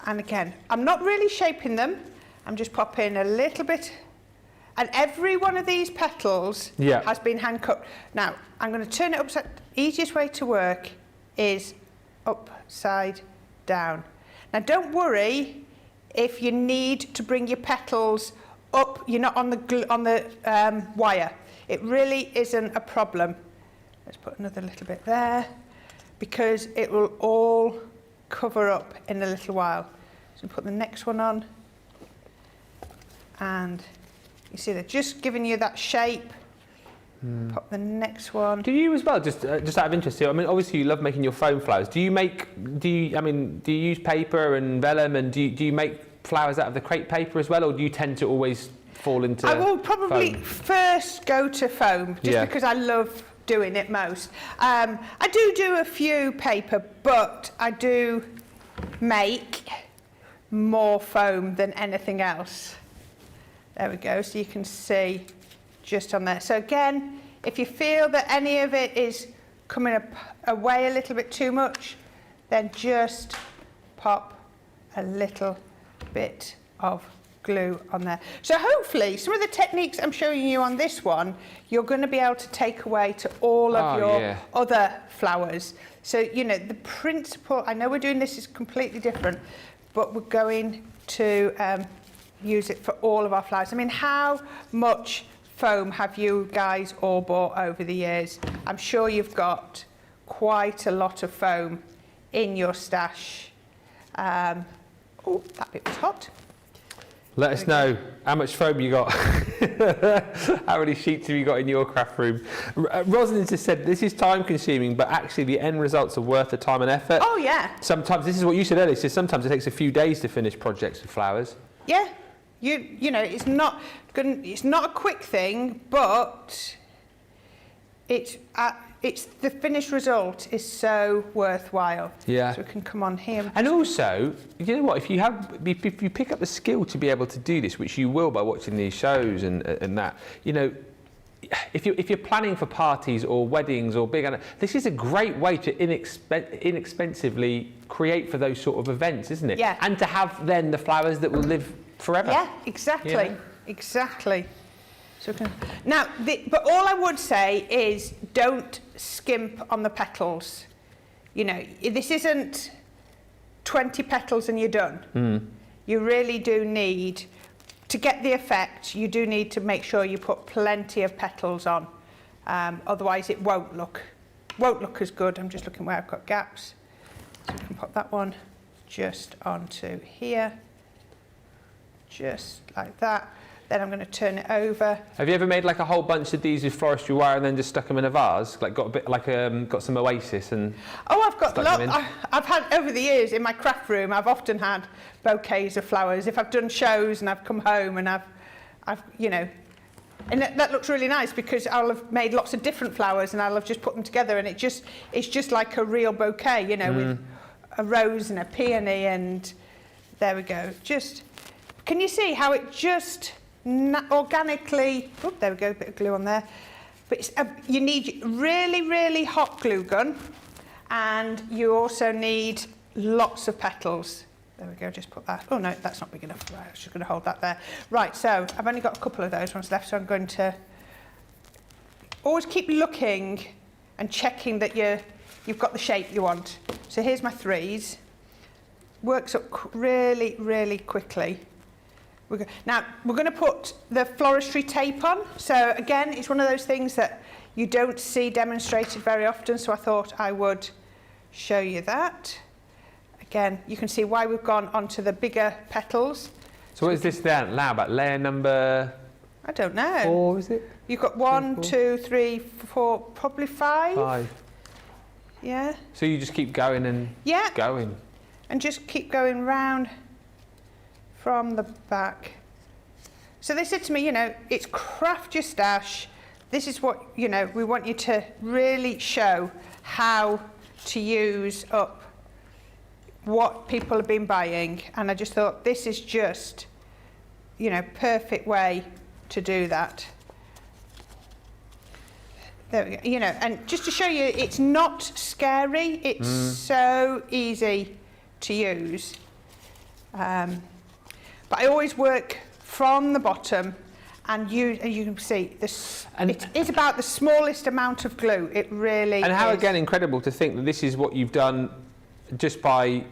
And again, I'm not really shaping them. I'm just popping a little bit. And every one of these petals has been hand cut. Now, I'm going to turn it upside. Easiest way to work is upside down. Now, don't worry if you need to bring your petals up. You're not on the wire. It really isn't a problem. Let's put another little bit there because it will all cover up in a little while. So put the next one on. And you see they're just giving you that shape. Pop the next one. Do you as well, just out of interest here, I mean, obviously you love making your foam flowers. Do you use paper and vellum, and do you make flowers out of the crepe paper as well, or do you tend to always fall into I will probably foam? First go to foam, just because I love doing it most. I do a few paper, but I do make more foam than anything else. There we go, so you can see just on there. So again, if you feel that any of it is coming away a little bit too much, then just pop a little bit of glue on there. So hopefully some of the techniques I'm showing you on this one, you're going to be able to take away to all of your other flowers. So, you know, the principle, I know we're doing this is completely different, but we're going to use it for all of our flowers. I mean, how much foam have you guys all bought over the years? I'm sure you've got quite a lot of foam in your stash. Oh, that bit was hot. Let us know how much foam you got. How many sheets have you got in your craft room? Rosalind just said this is time consuming, but actually the end results are worth the time and effort. Oh yeah. Sometimes, this is what you said earlier, so sometimes it takes a few days to finish projects with flowers. Yeah. You know, it's not a quick thing, but it's the finished result is so worthwhile. Yeah. So we can come on here. And also, you know what? If you pick up the skill to be able to do this, which you will by watching these shows and that, you know, if you're planning for parties or weddings or this is a great way to inexpensively create for those sort of events, isn't it? Yeah. And to have then the flowers that will live forever. Yeah, exactly. You know? Exactly. So now, but all I would say is don't skimp on the petals. You know, this isn't 20 petals and you're done. You really do need, to get the effect, you do need to make sure you put plenty of petals on. Otherwise it won't look as good. I'm just looking where I've got gaps. So we can pop that one just onto here. Just like that. Then I'm going to turn it over. Have you ever made like a whole bunch of these with forestry wire and then just stuck them in a vase? Like got a bit like got some oasis and. Oh, I've got stuck them in? I've had over the years in my craft room. I've often had bouquets of flowers. If I've done shows and I've come home and I've you know, and that looks really nice because I'll have made lots of different flowers and I'll have just put them together and it's just like a real bouquet, you know, with a rose and a peony and there we go. Just can you see how it just organically, oh, there we go, a bit of glue on there. But it's you need really hot glue gun and you also need lots of petals. There we go, just put that. Oh no, that's not big enough. Right, I'm just going to hold that there. Right, so I've only got a couple of those ones left, so I'm going to always keep looking and checking that you've got the shape you want. So here's my 3s. Works up really quickly. Now, we're going to put the floristry tape on. So again, it's one of those things that you don't see demonstrated very often, so I thought I would show you that. Again, you can see why we've gone onto the bigger petals. So what is this then? Now about layer number? I don't know. 4, is it? You've got 1, 2, 3, 4, probably 5. 5. Yeah. So you just keep going and going. And just keep going round from the back. So they said to me, you know, it's craft your stash. This is what, you know, we want you to really show how to use up what people have been buying. And I just thought this is just, you know, perfect way to do that. There we go. You know, and just to show you, it's not scary. It's so easy to use. But I always work from the bottom and you can see this, it is about the smallest amount of glue. It really And how, is. again, incredible to think that this is what you've done just by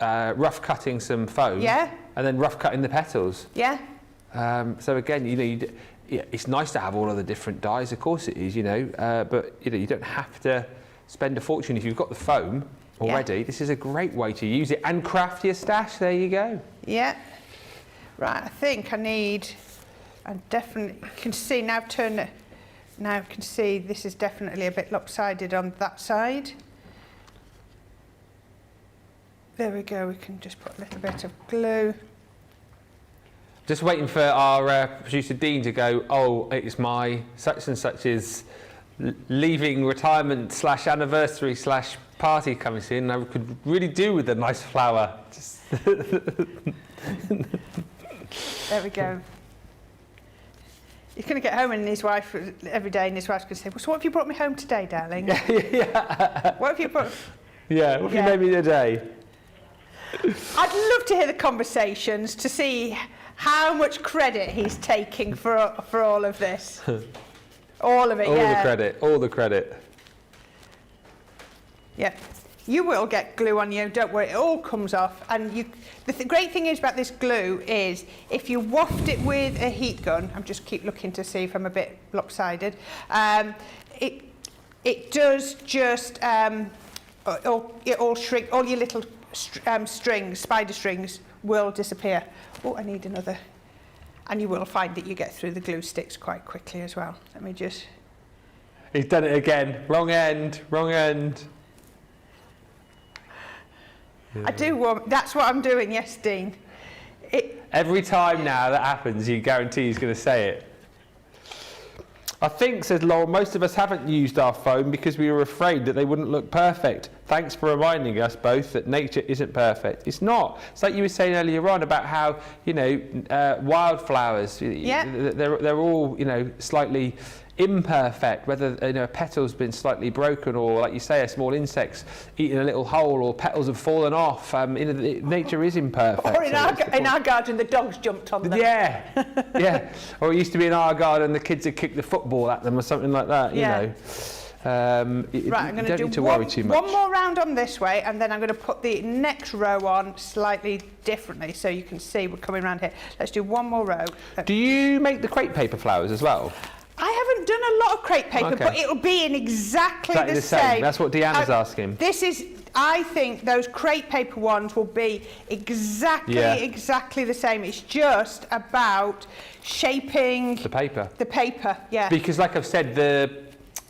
rough cutting some foam. Yeah. And then rough cutting the petals. Yeah. So again, you know, it's nice to have all of the different dyes, of course it is, you know, but you know, you don't have to spend a fortune if you've got the foam already. This is a great way to use it and craft your stash. There you go. Yeah. Right, I think I definitely can see now. Now I can see this is definitely a bit lopsided on that side. There we go. We can just put a little bit of glue. Just waiting for our producer Dean to go, oh, it's my such and such is leaving retirement / anniversary / party coming soon. I could really do with a nice flower. Just There we go. He's going to get home and his wife, every day, and his wife's going to say, well, so what have you brought me home today, darling? Yeah. What have you brought? Yeah, what have you made me today? I'd love to hear the conversations to see how much credit he's taking for all of this. All of it, All yeah. the credit, all the credit. Yeah. You will get glue on you, don't worry, it all comes off. And the great thing is about this glue is if you waft it with a heat gun, I'm just keep looking to see if I'm a bit lopsided, it does just, it all shrink, all your little strings, spider strings will disappear. Oh, I need another. And you will find that you get through the glue sticks quite quickly as well. Let me just... He's done it again, wrong end, wrong end. I do, that's what I'm doing, yes, Dean. Every time now that happens, you guarantee he's going to say it. I think, says Laurel, most of us haven't used our foam because we were afraid that they wouldn't look perfect. Thanks for reminding us both that nature isn't perfect. It's not. It's like you were saying earlier on about how, you know, wildflowers, they're all, you know, slightly imperfect, whether, you know, a petal's been slightly broken or, like you say, a small insect's eaten a little hole or petals have fallen off. Nature is imperfect. Or in our garden, the dogs jumped on them. Yeah, yeah. Or it used to be in our garden, the kids had kicked the football at them or something like that, you know. Right, I'm going to do to worry too much. One more round on this way, and then I'm going to put the next row on slightly differently, so you can see we're coming around here. Let's do one more row. Do you make the crepe paper flowers as well? I haven't done a lot of crepe paper, but it'll be in exactly the same. That's what Deanna's asking. This is, I think those crepe paper ones will be exactly the same. It's just about shaping The paper. the paper, yeah. Because like I've said, the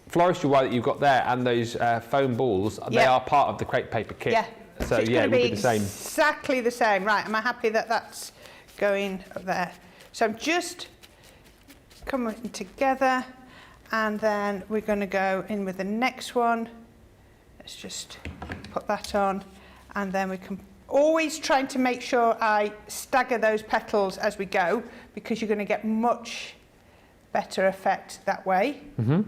floristry wire that you've got there and those foam balls, they Yeah. are part of the crepe paper kit. Yeah. So it's yeah, going it to will be be the same. exactly the same. Right, am I happy that that's going up there? So I'm just coming together, and then we're going to go in with the next one. Let's just put that on, and then we can always trying to make sure I stagger those petals as we go, because you're going to get much better effect that way. Mm-hmm.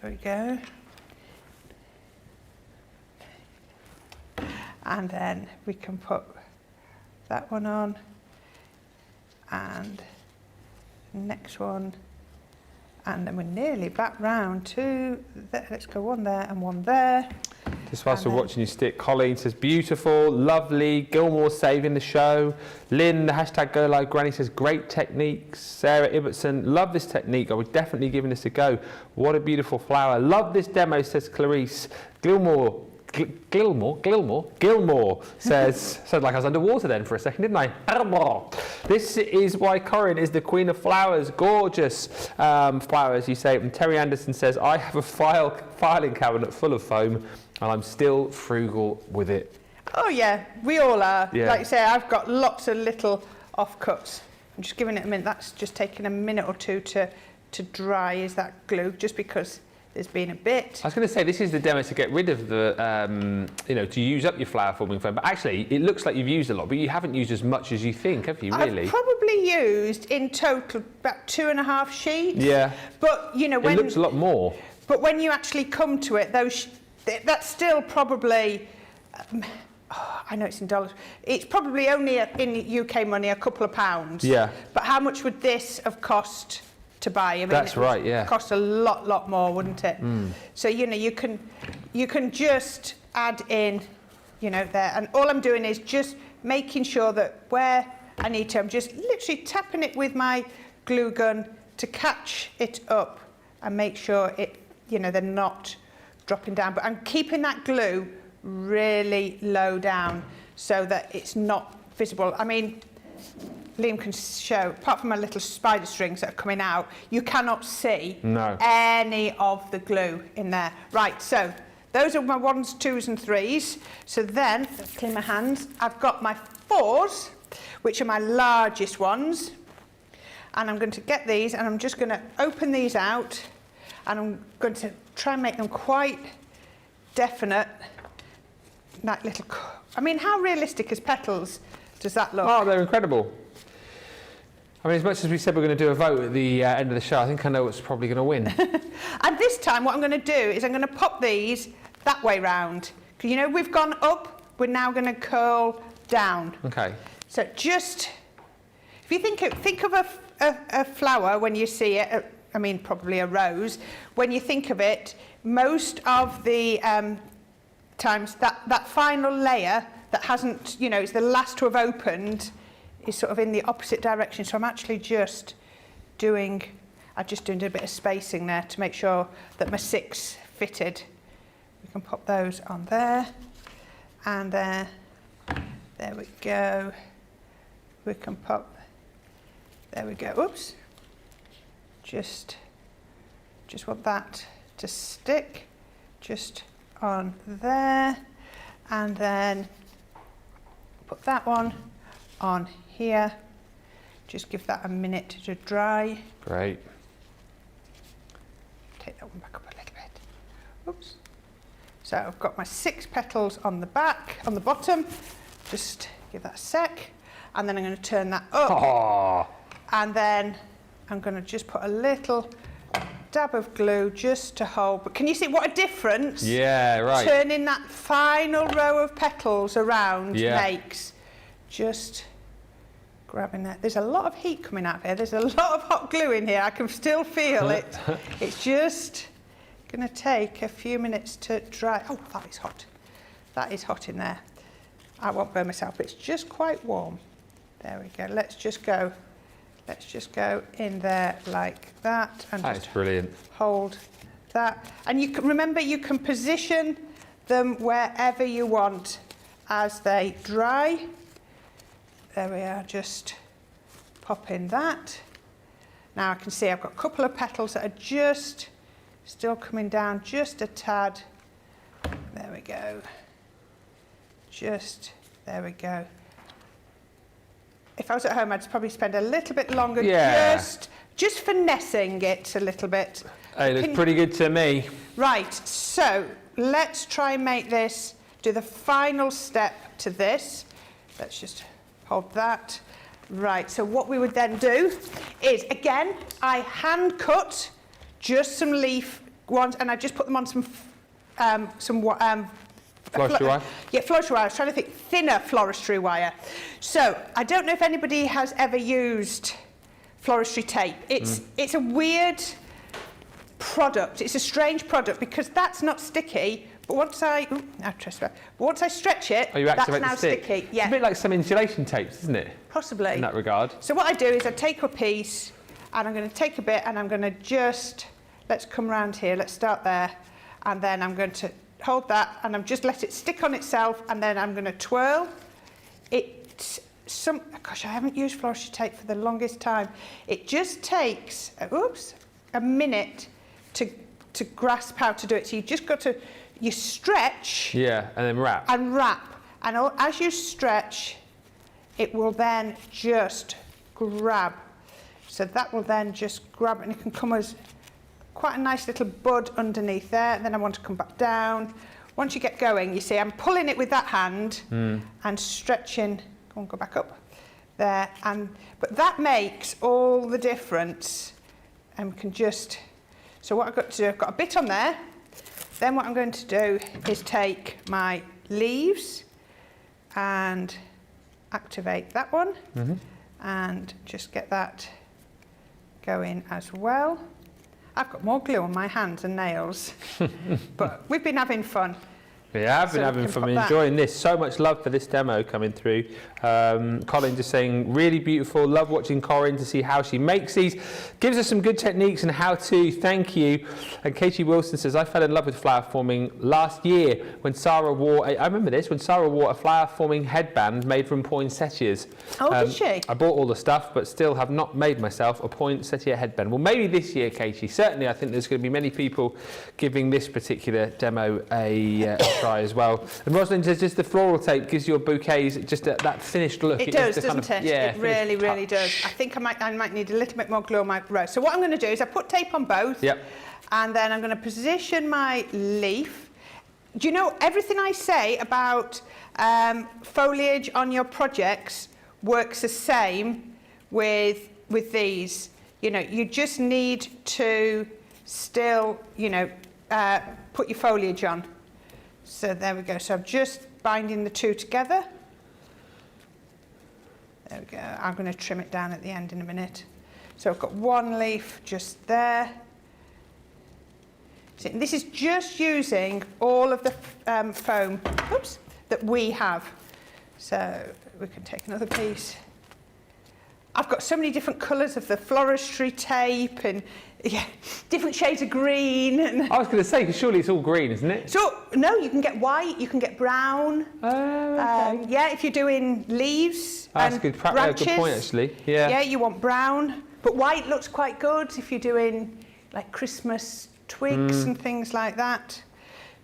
There we go. And then we can put that one on, and next one, and then we're nearly back round to there. Let's go one there and one there. Just whilst And we're then- watching you stick, Colleen says beautiful, lovely, Gilmore saving the show. Lynn, the hashtag Go Live Granny says great techniques. Sarah Ibbotson, love this technique, I would definitely give this a go. What a beautiful flower. Love this demo, says Clarice. Gilmore says, sounded like I was underwater then for a second, didn't I? This is why Corrine is the queen of flowers. Gorgeous flowers, you say. And Terry Anderson says, I have a filing cabinet full of foam and I'm still frugal with it. Oh yeah, we all are. Yeah. Like you say, I've got lots of little offcuts. I'm just giving it a minute. That's just taking a minute or two to dry, is that glue, just because there's been a bit. I was going to say, this is the demo to get rid of the, to use up your flower forming foam. But actually, it looks like you've used a lot, but you haven't used as much as you think, have you, really? I've probably used in total about 2.5 sheets. Yeah. But you know, It looks a lot more. But when you actually come to it, that's still probably. I know it's in dollars. It's probably only in UK money a couple of pounds. Yeah. But how much would this have cost to buy? I mean, That's it would right, yeah. Cost a lot more, wouldn't it? So you can just add in, there, and all I'm doing is just making sure that where I need to, I'm just literally tapping it with my glue gun to catch it up and make sure it, they're not dropping down. But I'm keeping that glue really low down so that it's not visible. I mean, Liam can show, apart from my little spider strings that are coming out, you cannot see any of the glue in there. Right, so those are my 1s, 2s and 3s. So then, let's clean my hands. I've got my 4s, which are my largest ones. And I'm going to get these and I'm just going to open these out and I'm going to try and make them quite definite. That little, I mean, how realistic as petals does that look? Oh, they're incredible. I mean, as much as we said we're going to do a vote at the end of the show, I think I know what's probably going to win. And this time what I'm going to do is I'm going to pop these that way round. Because, we've gone up, we're now going to curl down. Okay. So just, if you think of a flower when you see it, I mean, probably a rose, when you think of it, most of the times that final layer that hasn't, it's the last to have opened, is sort of in the opposite direction. So I'm actually just doing a bit of spacing there to make sure that my 6 fitted. We can pop those on there, and there we go. We can pop, there we go, oops. Just want that to stick just on there, and then put that one on here. Just give that a minute to dry. Great. Take that one back up a little bit. Oops. So I've got my 6 petals on the bottom. Just give that a sec, and then I'm going to turn that up. Oh. And then I'm going to just put a little dab of glue just to hold. But can you see what a difference? Yeah, right. Turning that final row of petals around makes. Just grabbing that. There's a lot of heat coming out here. There's a lot of hot glue in here. I can still feel it. It's just going to take a few minutes to dry. Oh, that is hot. That is hot in there. I won't burn myself. It's just quite warm. There we go. Let's just go in there like that, and That's brilliant. hold that. And you can remember, you can position them wherever you want as they dry. There we are, just pop in that. Now I can see I've got a couple of petals that are just still coming down just a tad. There we go. Just, there we go. If I was at home, I'd probably spend a little bit longer just finessing it a little bit. It looks pretty good to me. Right, so let's try and make this, do the final step to this. Let's just hold that. Right, so what we would then do is, again, I hand cut just some leaf ones, and I just put them on some Floristry wire? Yeah, floristry wire. I was trying to think thinner floristry wire. So I don't know if anybody has ever used floristry tape. It's a weird product. It's a strange product because that's not sticky. But once I stretch it, that's now sticky. Yeah. It's a bit like some insulation tapes, isn't it? Possibly. In that regard. So what I do is I take a piece and I'm going to take a bit and I'm going to just, let's come round here, let's start there. And then I'm going to hold that and I'm just let it stick on itself and then I'm going to twirl. Gosh, I haven't used floristry tape for the longest time. It just takes, a minute to grasp how to do it. So you just got to, you stretch. Yeah, and then wrap. And wrap. And as you stretch, it will then just grab. So that will then just grab and it can come as quite a nice little bud underneath there. And then I want to come back down. Once you get going, you see I'm pulling it with that hand and stretching. Go on, go back up there. But that makes all the difference. And we can just, so what I've got to do, I've got a bit on there. Then what I'm going to do is take my leaves and activate that one and just get that going as well. I've got more glue on my hands and nails, but we've been having fun. We have been having fun, enjoying this. So much love for this demo coming through. Colin just saying, really beautiful. Love watching Corrine to see how she makes these. Gives us some good techniques and how to. Thank you. And Katie Wilson says, I fell in love with flower forming last year when Sarah wore, I remember this, when Sarah wore a flower forming headband made from poinsettias. Oh, did she? I bought all the stuff, but still have not made myself a poinsettia headband. Well, maybe this year, Katie. Certainly, I think there's going to be many people giving this particular demo a try as well. And Rosalind says just the floral tape gives your bouquets just that finished look. It does, doesn't it? Yeah, it really, really does. I think I might need a little bit more glue on my row. So what I'm going to do is I put tape on both. Yep. And then I'm going to position my leaf. Do you know everything I say about foliage on your projects works the same with these? You know, you just need to still, put your foliage on. So there we go. So I'm just binding the two together. There we go. I'm going to trim it down at the end in a minute. So I've got one leaf just there. See, this is just using all of the foam that we have. So we can take another piece. I've got so many different colours of the floristry tape and different shades of green. And I was going to say, because surely it's all green, isn't it? So, no, you can get white, you can get brown. Oh, okay. If you're doing leaves That's and good, branches. good point, actually. Yeah. Yeah, you want brown. But white looks quite good if you're doing like Christmas twigs and things like that.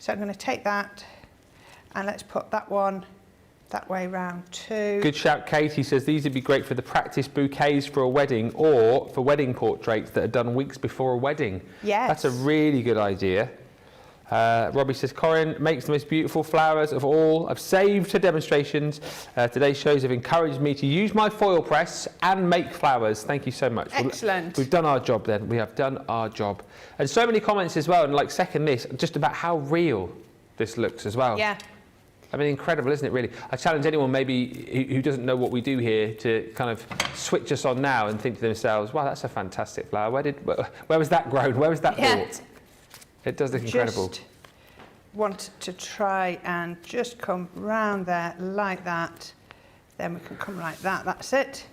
So I'm going to take that and let's put that one that way round too. Good shout, Katie says these would be great for the practice bouquets for a wedding or for wedding portraits that are done weeks before a wedding. Yes. That's a really good idea. Robbie says, Corrine makes the most beautiful flowers of all. I've saved her demonstrations. Today's shows have encouraged me to use my foil press and make flowers. Thank you so much. Excellent. We've done our job then. We have done our job. And so many comments as well, and like second this, just about how real this looks as well. Yeah. I mean, incredible, isn't it, really? I challenge anyone maybe who doesn't know what we do here to kind of switch us on now and think to themselves, wow, that's a fantastic flower. Where was that grown? Where was that bought? It does look incredible. Just want to try and just come round there like that. Then we can come like that. That's it.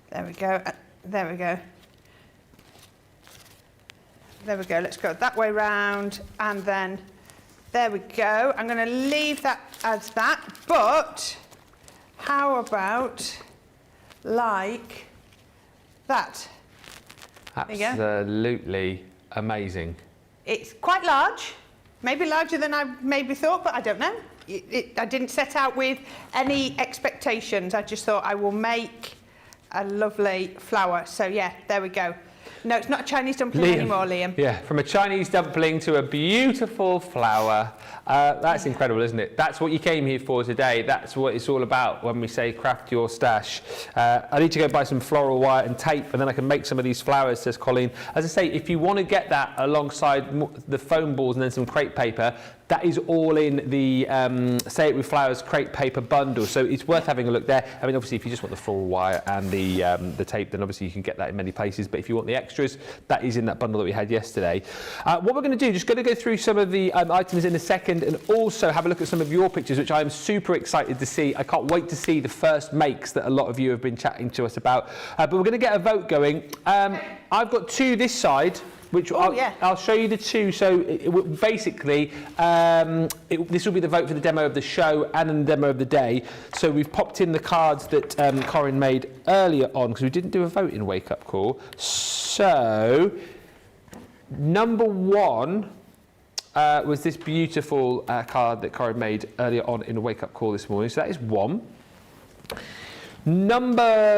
There we go. There we go. There we go. Let's go that way round and then There we go. I'm going to leave that as that, but how about like that? There you go. Absolutely amazing. It's quite large, maybe larger than I maybe thought, but I don't know. I didn't set out with any expectations. I just thought I will make a lovely flower. So yeah, there we go. No, it's not a Chinese dumpling anymore, Liam. Yeah, from a Chinese dumpling to a beautiful flower. That's incredible, isn't it? That's what you came here for today. That's what it's all about when we say craft your stash. I need to go buy some floral wire and tape, and then I can make some of these flowers, says Colleen. As I say, if you want to get that alongside the foam balls and then some crepe paper, that is all in the Say It With Flowers crepe paper bundle, so it's worth having a look there. I mean, obviously, if you just want the floral wire and the tape, then obviously you can get that in many places. But if you want the extras, that is in that bundle that we had yesterday. What we're going to do, just going to go through some of the items in a second, and also have a look at some of your pictures, which I'm super excited to see. I can't wait to see the first makes that a lot of you have been chatting to us about. But we're going to get a vote going. I've got two this side, which I'll show you the two. So basically, this will be the vote for the demo of the show and then the demo of the day. So we've popped in the cards that Corrine made earlier on, because we didn't do a vote in Wake Up Call. So number one was this beautiful card that Corrine made earlier on in a Wake Up Call this morning. So that is one. Number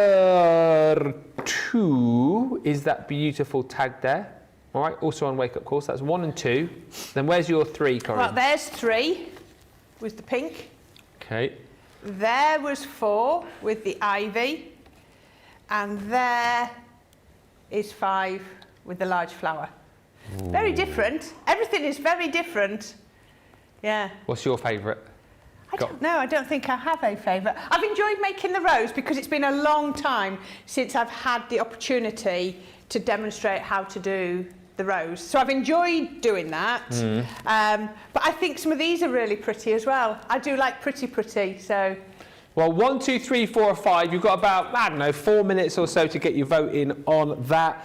two is that beautiful tag there. All right, also on Wake Up Call, so that's 1 and 2. Then where's your 3, Corrine? Well, there's 3 with the pink. Okay. There was 4 with the ivy. And there is 5 with the large flower. Ooh. Very different. Everything is very different. Yeah. What's your favourite? I don't know. I don't think I have a favourite. I've enjoyed making the rose because it's been a long time since I've had the opportunity to demonstrate how to do the rose. So I've enjoyed doing that. But I think some of these are really pretty as well. I do like pretty, so. Well, 1, 2, 3, 4, 5. You've got about, I don't know, 4 minutes or so to get your vote in on that.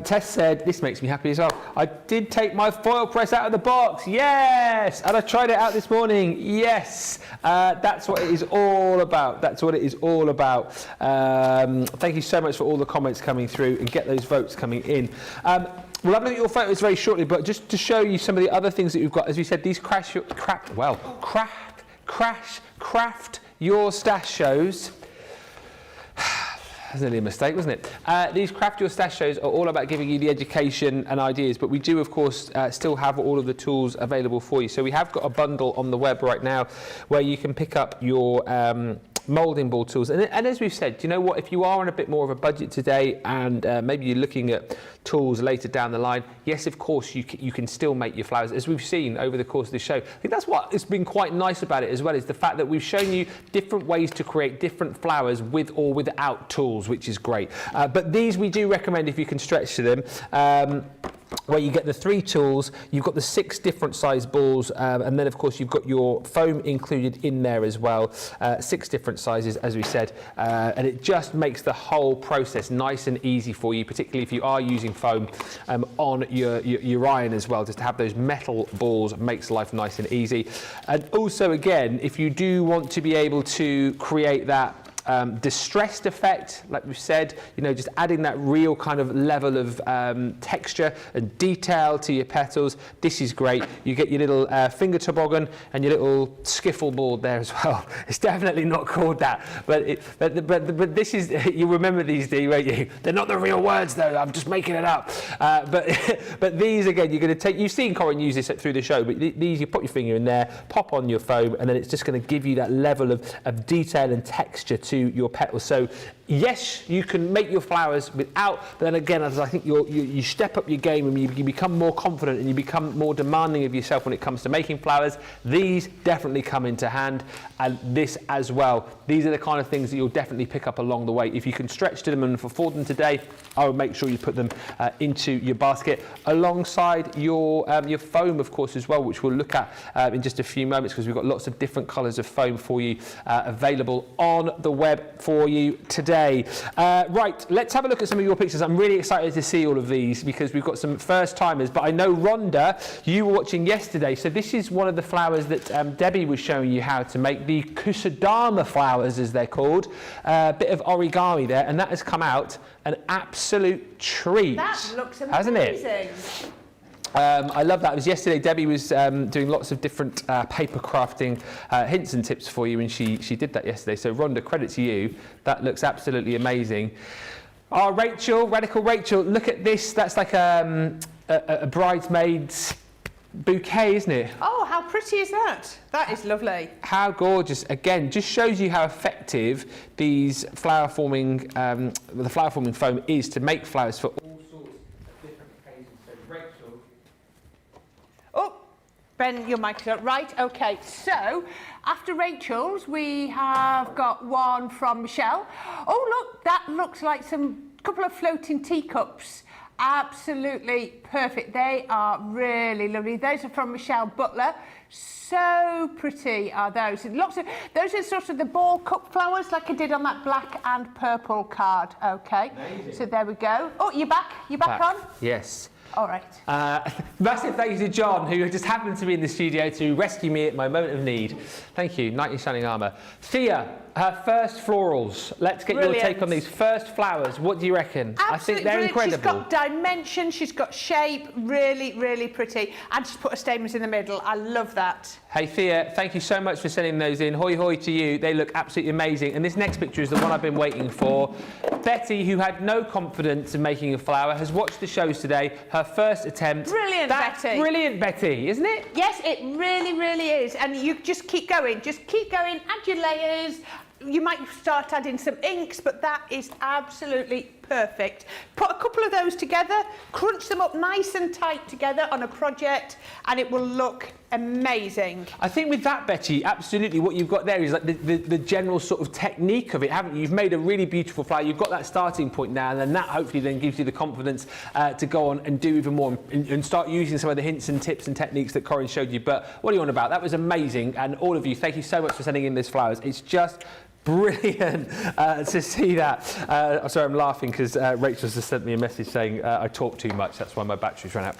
Tess said, this makes me happy as well. I did take my foil press out of the box. Yes. And I tried it out this morning. Yes. That's what it is all about. That's what it is all about. Thank you so much for all the comments coming through, and get those votes coming in. We'll have a look at your photos very shortly, but just to show you some of the other things that we've got, as we said, these craft your stash shows. That's nearly a mistake, wasn't it? These Craft Your Stash shows are all about giving you the education and ideas, but we do, of course, still have all of the tools available for you. So we have got a bundle on the web right now where you can pick up your moulding ball tools. And as we've said, you know what, if you are on a bit more of a budget today, and maybe you're looking at tools later down the line, yes, of course, you can still make your flowers, as we've seen over the course of the show. I think that's what has been quite nice about it as well, is the fact that we've shown you different ways to create different flowers with or without tools, which is great. But these we do recommend if you can stretch to them. Where you get the 3 tools, you've got the 6 different size balls, and then of course you've got your foam included in there as well, 6 different sizes, as we said, and it just makes the whole process nice and easy for you, particularly if you are using foam on your iron as well. Just to have those metal balls makes life nice and easy. And also, again, if you do want to be able to create that distressed effect, like we've said, you know, just adding that real kind of level of texture and detail to your petals. This is great. You get your little finger toboggan and your little skiffle board there as well. It's definitely not called that, but this is, you remember these, do you, won't you? They're not the real words though, I'm just making it up. But these, again, you're going to take, you've seen Corrine use this through the show, but these, you put your finger in there, pop on your foam, and then it's just going to give you that level of detail and texture to your petals. So yes, you can make your flowers without, but then again, as I think you step up your game and you become more confident and you become more demanding of yourself when it comes to making flowers, these definitely come into hand, and this as well. These are the kind of things that you'll definitely pick up along the way. If you can stretch to them and afford them today, I would make sure you put them into your basket alongside your foam, of course, as well, which we'll look at in just a few moments, because we've got lots of different colours of foam for you available on the web. web for you today. Right, let's have a look at some of your pictures. I'm really excited to see all of these because we've got some first timers, but I know Rhonda, you were watching yesterday, so this is one of the flowers that Debbie was showing you how to make, the Kusudama flowers as they're called. A bit of origami there, and that has come out an absolute treat. That looks amazing. Hasn't it? I love that. It was yesterday. Debbie was doing lots of different paper crafting hints and tips for you, and she did that yesterday. So Rhonda, credit to you. That looks absolutely amazing. Oh, Rachel, Radical Rachel, look at this. That's like a bridesmaid's bouquet, isn't it? Oh, how pretty is that? That is lovely. How gorgeous. Again, just shows you how effective these flower forming, the flower forming foam is to make flowers for all sorts of different occasions. So Rachel. Oh, Ben, your mic's up. Right, okay. So, after Rachel's, we have got one from Michelle. Oh, look, that looks like some couple of floating teacups. Absolutely perfect. They are really lovely. Those are from Michelle Butler. So pretty are those. Lots of those are sort of the ball cup flowers like I did on that black and purple card. Okay. Amazing. So there we go. Oh, you're back? You're back on? Yes. All right. Massive thank you to John, who just happened to be in the studio to rescue me at my moment of need. Thank you, Knight in Shining Armour. Thea, her first florals. Let's get your take on these first flowers. What do you reckon? Absolutely I think they're brilliant. incredible. She's got dimension, she's got shape, really, really pretty. And she's put her stamens in the middle. I love that. Hey Thea, thank you so much for sending those in. Hoi hoi to you. They look absolutely amazing. And this next picture is the one I've been waiting for. Betty, who had no confidence in making a flower, has watched the shows today. Her first attempt. Brilliant, That's Betty. Brilliant, Betty, isn't it? Yes, it really, really is. And you just keep going. Just keep going, add your layers. You might start adding some inks, but that is absolutely perfect. Put a couple of those together, crunch them up nice and tight together on a project, and it will look amazing. I think with that, Betty, absolutely what you've got there is like the general sort of technique of it, haven't you? You've made a really beautiful flower. You've got that starting point now, and then that hopefully then gives you the confidence to go on and do even more and start using some of the hints and tips and techniques that Corrine showed you. But what are you on about? That was amazing. And all of you, thank you so much for sending in these flowers. It's just brilliant to see that. I'm sorry, I'm laughing because Rachel's just sent me a message saying I talk too much. That's why my battery's run out.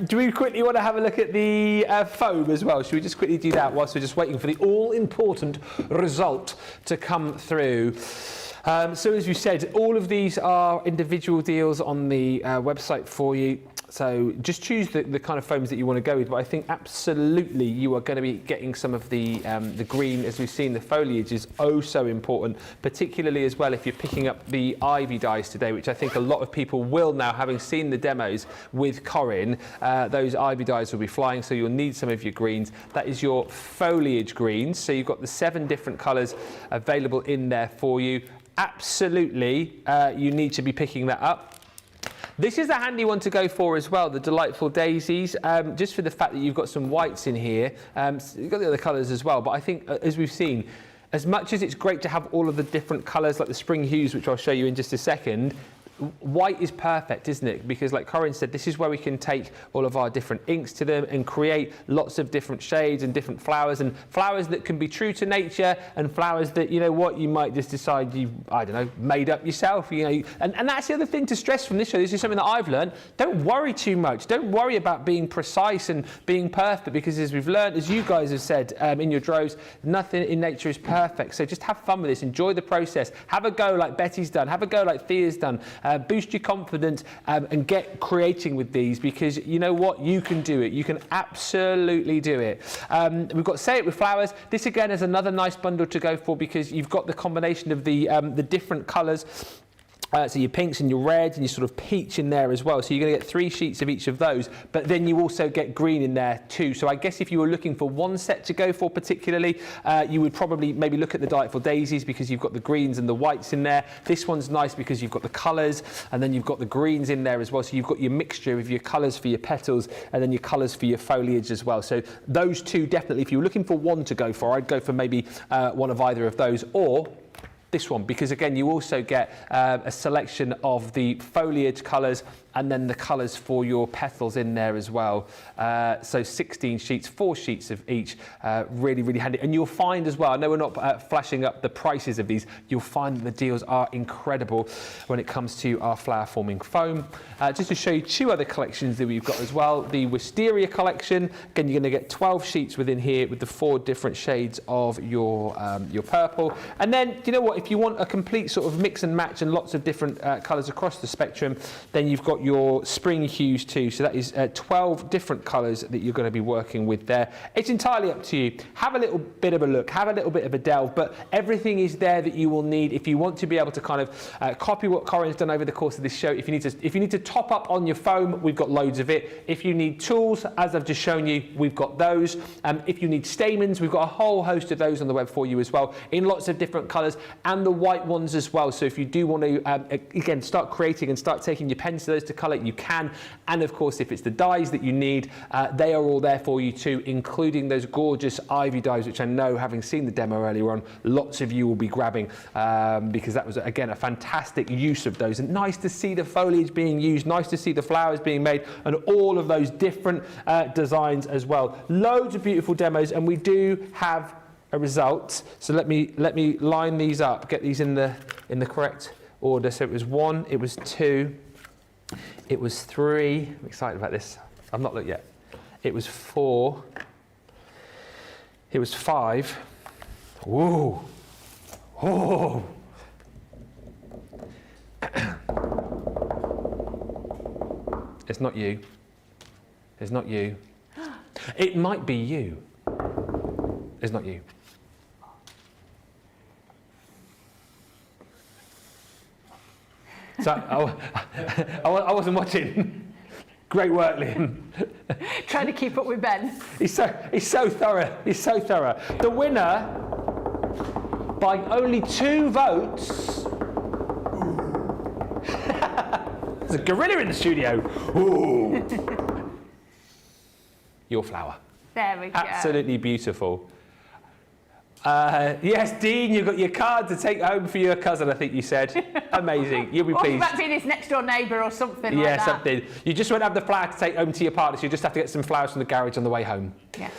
Do we quickly want to have a look at the foam as well? Should we just quickly do that whilst we're just waiting for the all-important result to come through? So as you said, all of these are individual deals on the website for you. So just choose the kind of foams that you want to go with. But I think absolutely you are going to be getting some of the green. As we've seen, the foliage is oh so important, particularly as well if you're picking up the ivy dyes today, which I think a lot of people will now, having seen the demos with Corrine. Those ivy dyes will be flying, so you'll need some of your greens. That is your foliage greens. So you've got the 7 different colours available in there for you. Absolutely, you need to be picking that up. This is a handy one to go for as well, the Delightful Daisies, just for the fact that you've got some whites in here. You've got the other colours as well, but I think, as we've seen, as much as it's great to have all of the different colours, like the spring hues, which I'll show you in just a second, white is perfect, isn't it? Because like Corrine said, this is where we can take all of our different inks to them and create lots of different shades and different flowers, and flowers that can be true to nature, and flowers that, you know what, you might just decide you, I don't know, made up yourself, you know. And that's the other thing to stress from this show. This is something that I've learned. Don't worry too much. Don't worry about being precise and being perfect, because as we've learned, as you guys have said in your droves, nothing in nature is perfect. So just have fun with this. Enjoy the process. Have a go like Betty's done. Have a go like Thea's done. Boost your confidence and get creating with these, because you know what, you can do it. You can absolutely do it. We've got Say It With Flowers. This again is another nice bundle to go for, because you've got the combination of the different colours. So your pinks and your reds and your sort of peach in there as well. So you're going to get 3 sheets of each of those, but then you also get green in there too. So I guess if you were looking for one set to go for particularly, you would probably maybe look at the Delightful Daisies, because you've got the greens and the whites in there. This one's nice because you've got the colours, and then you've got the greens in there as well. So you've got your mixture of your colours for your petals, and then your colours for your foliage as well. So those two definitely, if you were looking for one to go for, I'd go for maybe one of either of those, or this one, because again you also get a selection of the foliage colours and then the colours for your petals in there as well. So 16 sheets, 4 sheets of each, really, really handy. And you'll find as well, I know we're not flashing up the prices of these, you'll find that the deals are incredible when it comes to our flower forming foam. Just to show you 2 other collections that we've got as well. The Wisteria collection, again, you're going to get 12 sheets within here with the 4 different shades of your purple. And then, do you know what, if you want a complete sort of mix and match and lots of different colours across the spectrum, then you've got your spring hues too. So that is 12 different colours that you're going to be working with there. It's entirely up to you. Have a little bit of a look, have a little bit of a delve, but everything is there that you will need if you want to be able to kind of copy what Corrine's done over the course of this show. If you need to top up on your foam, we've got loads of it. If you need tools, as I've just shown you, we've got those. If you need stamens, we've got a whole host of those on the web for you as well, in lots of different colours, and the white ones as well. So if you do want to, again, start creating and start taking your pens to those to colour, you can. And of course, if it's the dyes that you need, they are all there for you too, including those gorgeous ivy dyes, which I know, having seen the demo earlier on, lots of you will be grabbing, because that was, again, a fantastic use of those. And nice to see the foliage being used, nice to see the flowers being made, and all of those different designs as well. Loads of beautiful demos, and we do have a result. So let me line these up, get these in the correct order. So it was 1, it was 2, it was 3. I'm excited about this. I've not looked yet. It was 4. It was 5. Whoa. Oh. It's not you. It's not you. It might be you. It's not you. So I wasn't watching. Great work, Liam. Trying to keep up with Ben. He's so thorough. He's so thorough. The winner, by only 2 votes. There's a gorilla in the studio. Ooh. Your flower. There we go. Absolutely beautiful. Yes, Dean, you've got your card to take home for your cousin, I think you said. Amazing. You'll be pleased. What about being his next door neighbour or something like that? Yeah, something. You just won't have the flower to take home to your partner, so you just have to get some flowers from the garage on the way home. Yeah.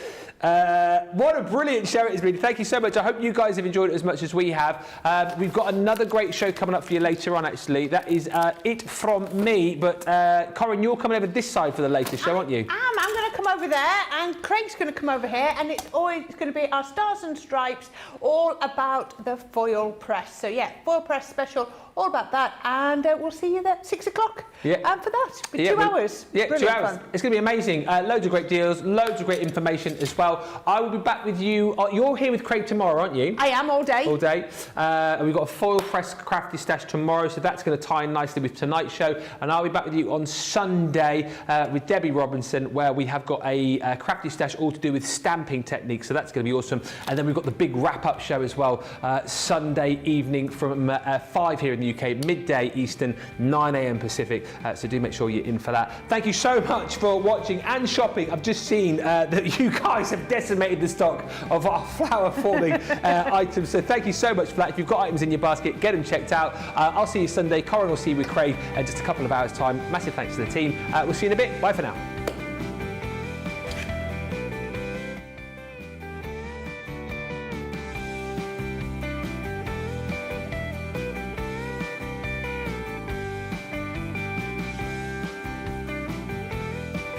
What a brilliant show it has been. Thank you so much. I hope you guys have enjoyed it as much as we have. We've got another great show coming up for you later on, actually. That is it from me. But Corrine, you're coming over this side for the latest show, aren't you? I'm going to come over there, and Craig's going to come over here, and it's going to be our Stars and Stripes, all about the foil press. So yeah, foil press special, all about that, and we'll see you there at 6 o'clock. Yeah. For that, for 2 hours. Yeah, Brilliant 2 hours. Fun. It's going to be amazing. Loads of great deals, loads of great information as well. I will be back with you. You're here with Craig tomorrow, aren't you? I am all day. All day. And we've got a foil press crafty stash tomorrow, so that's going to tie in nicely with tonight's show. And I'll be back with you on Sunday with Debbie Robinson, where we have got a crafty stash all to do with stamping techniques. So that's going to be awesome. And then we've got the big wrap-up show as well, Sunday evening from 5 here in the UK, midday Eastern, 9 a.m. Pacific. So do make sure you're in for that. Thank you so much for watching and shopping. I've just seen that you guys have decimated the stock of our flower forming items. So thank you so much for that. If you've got items in your basket, get them checked out. I'll see you Sunday. Corrine will see you with Craig in just a couple of hours' time. Massive thanks to the team. We'll see you in a bit. Bye for now.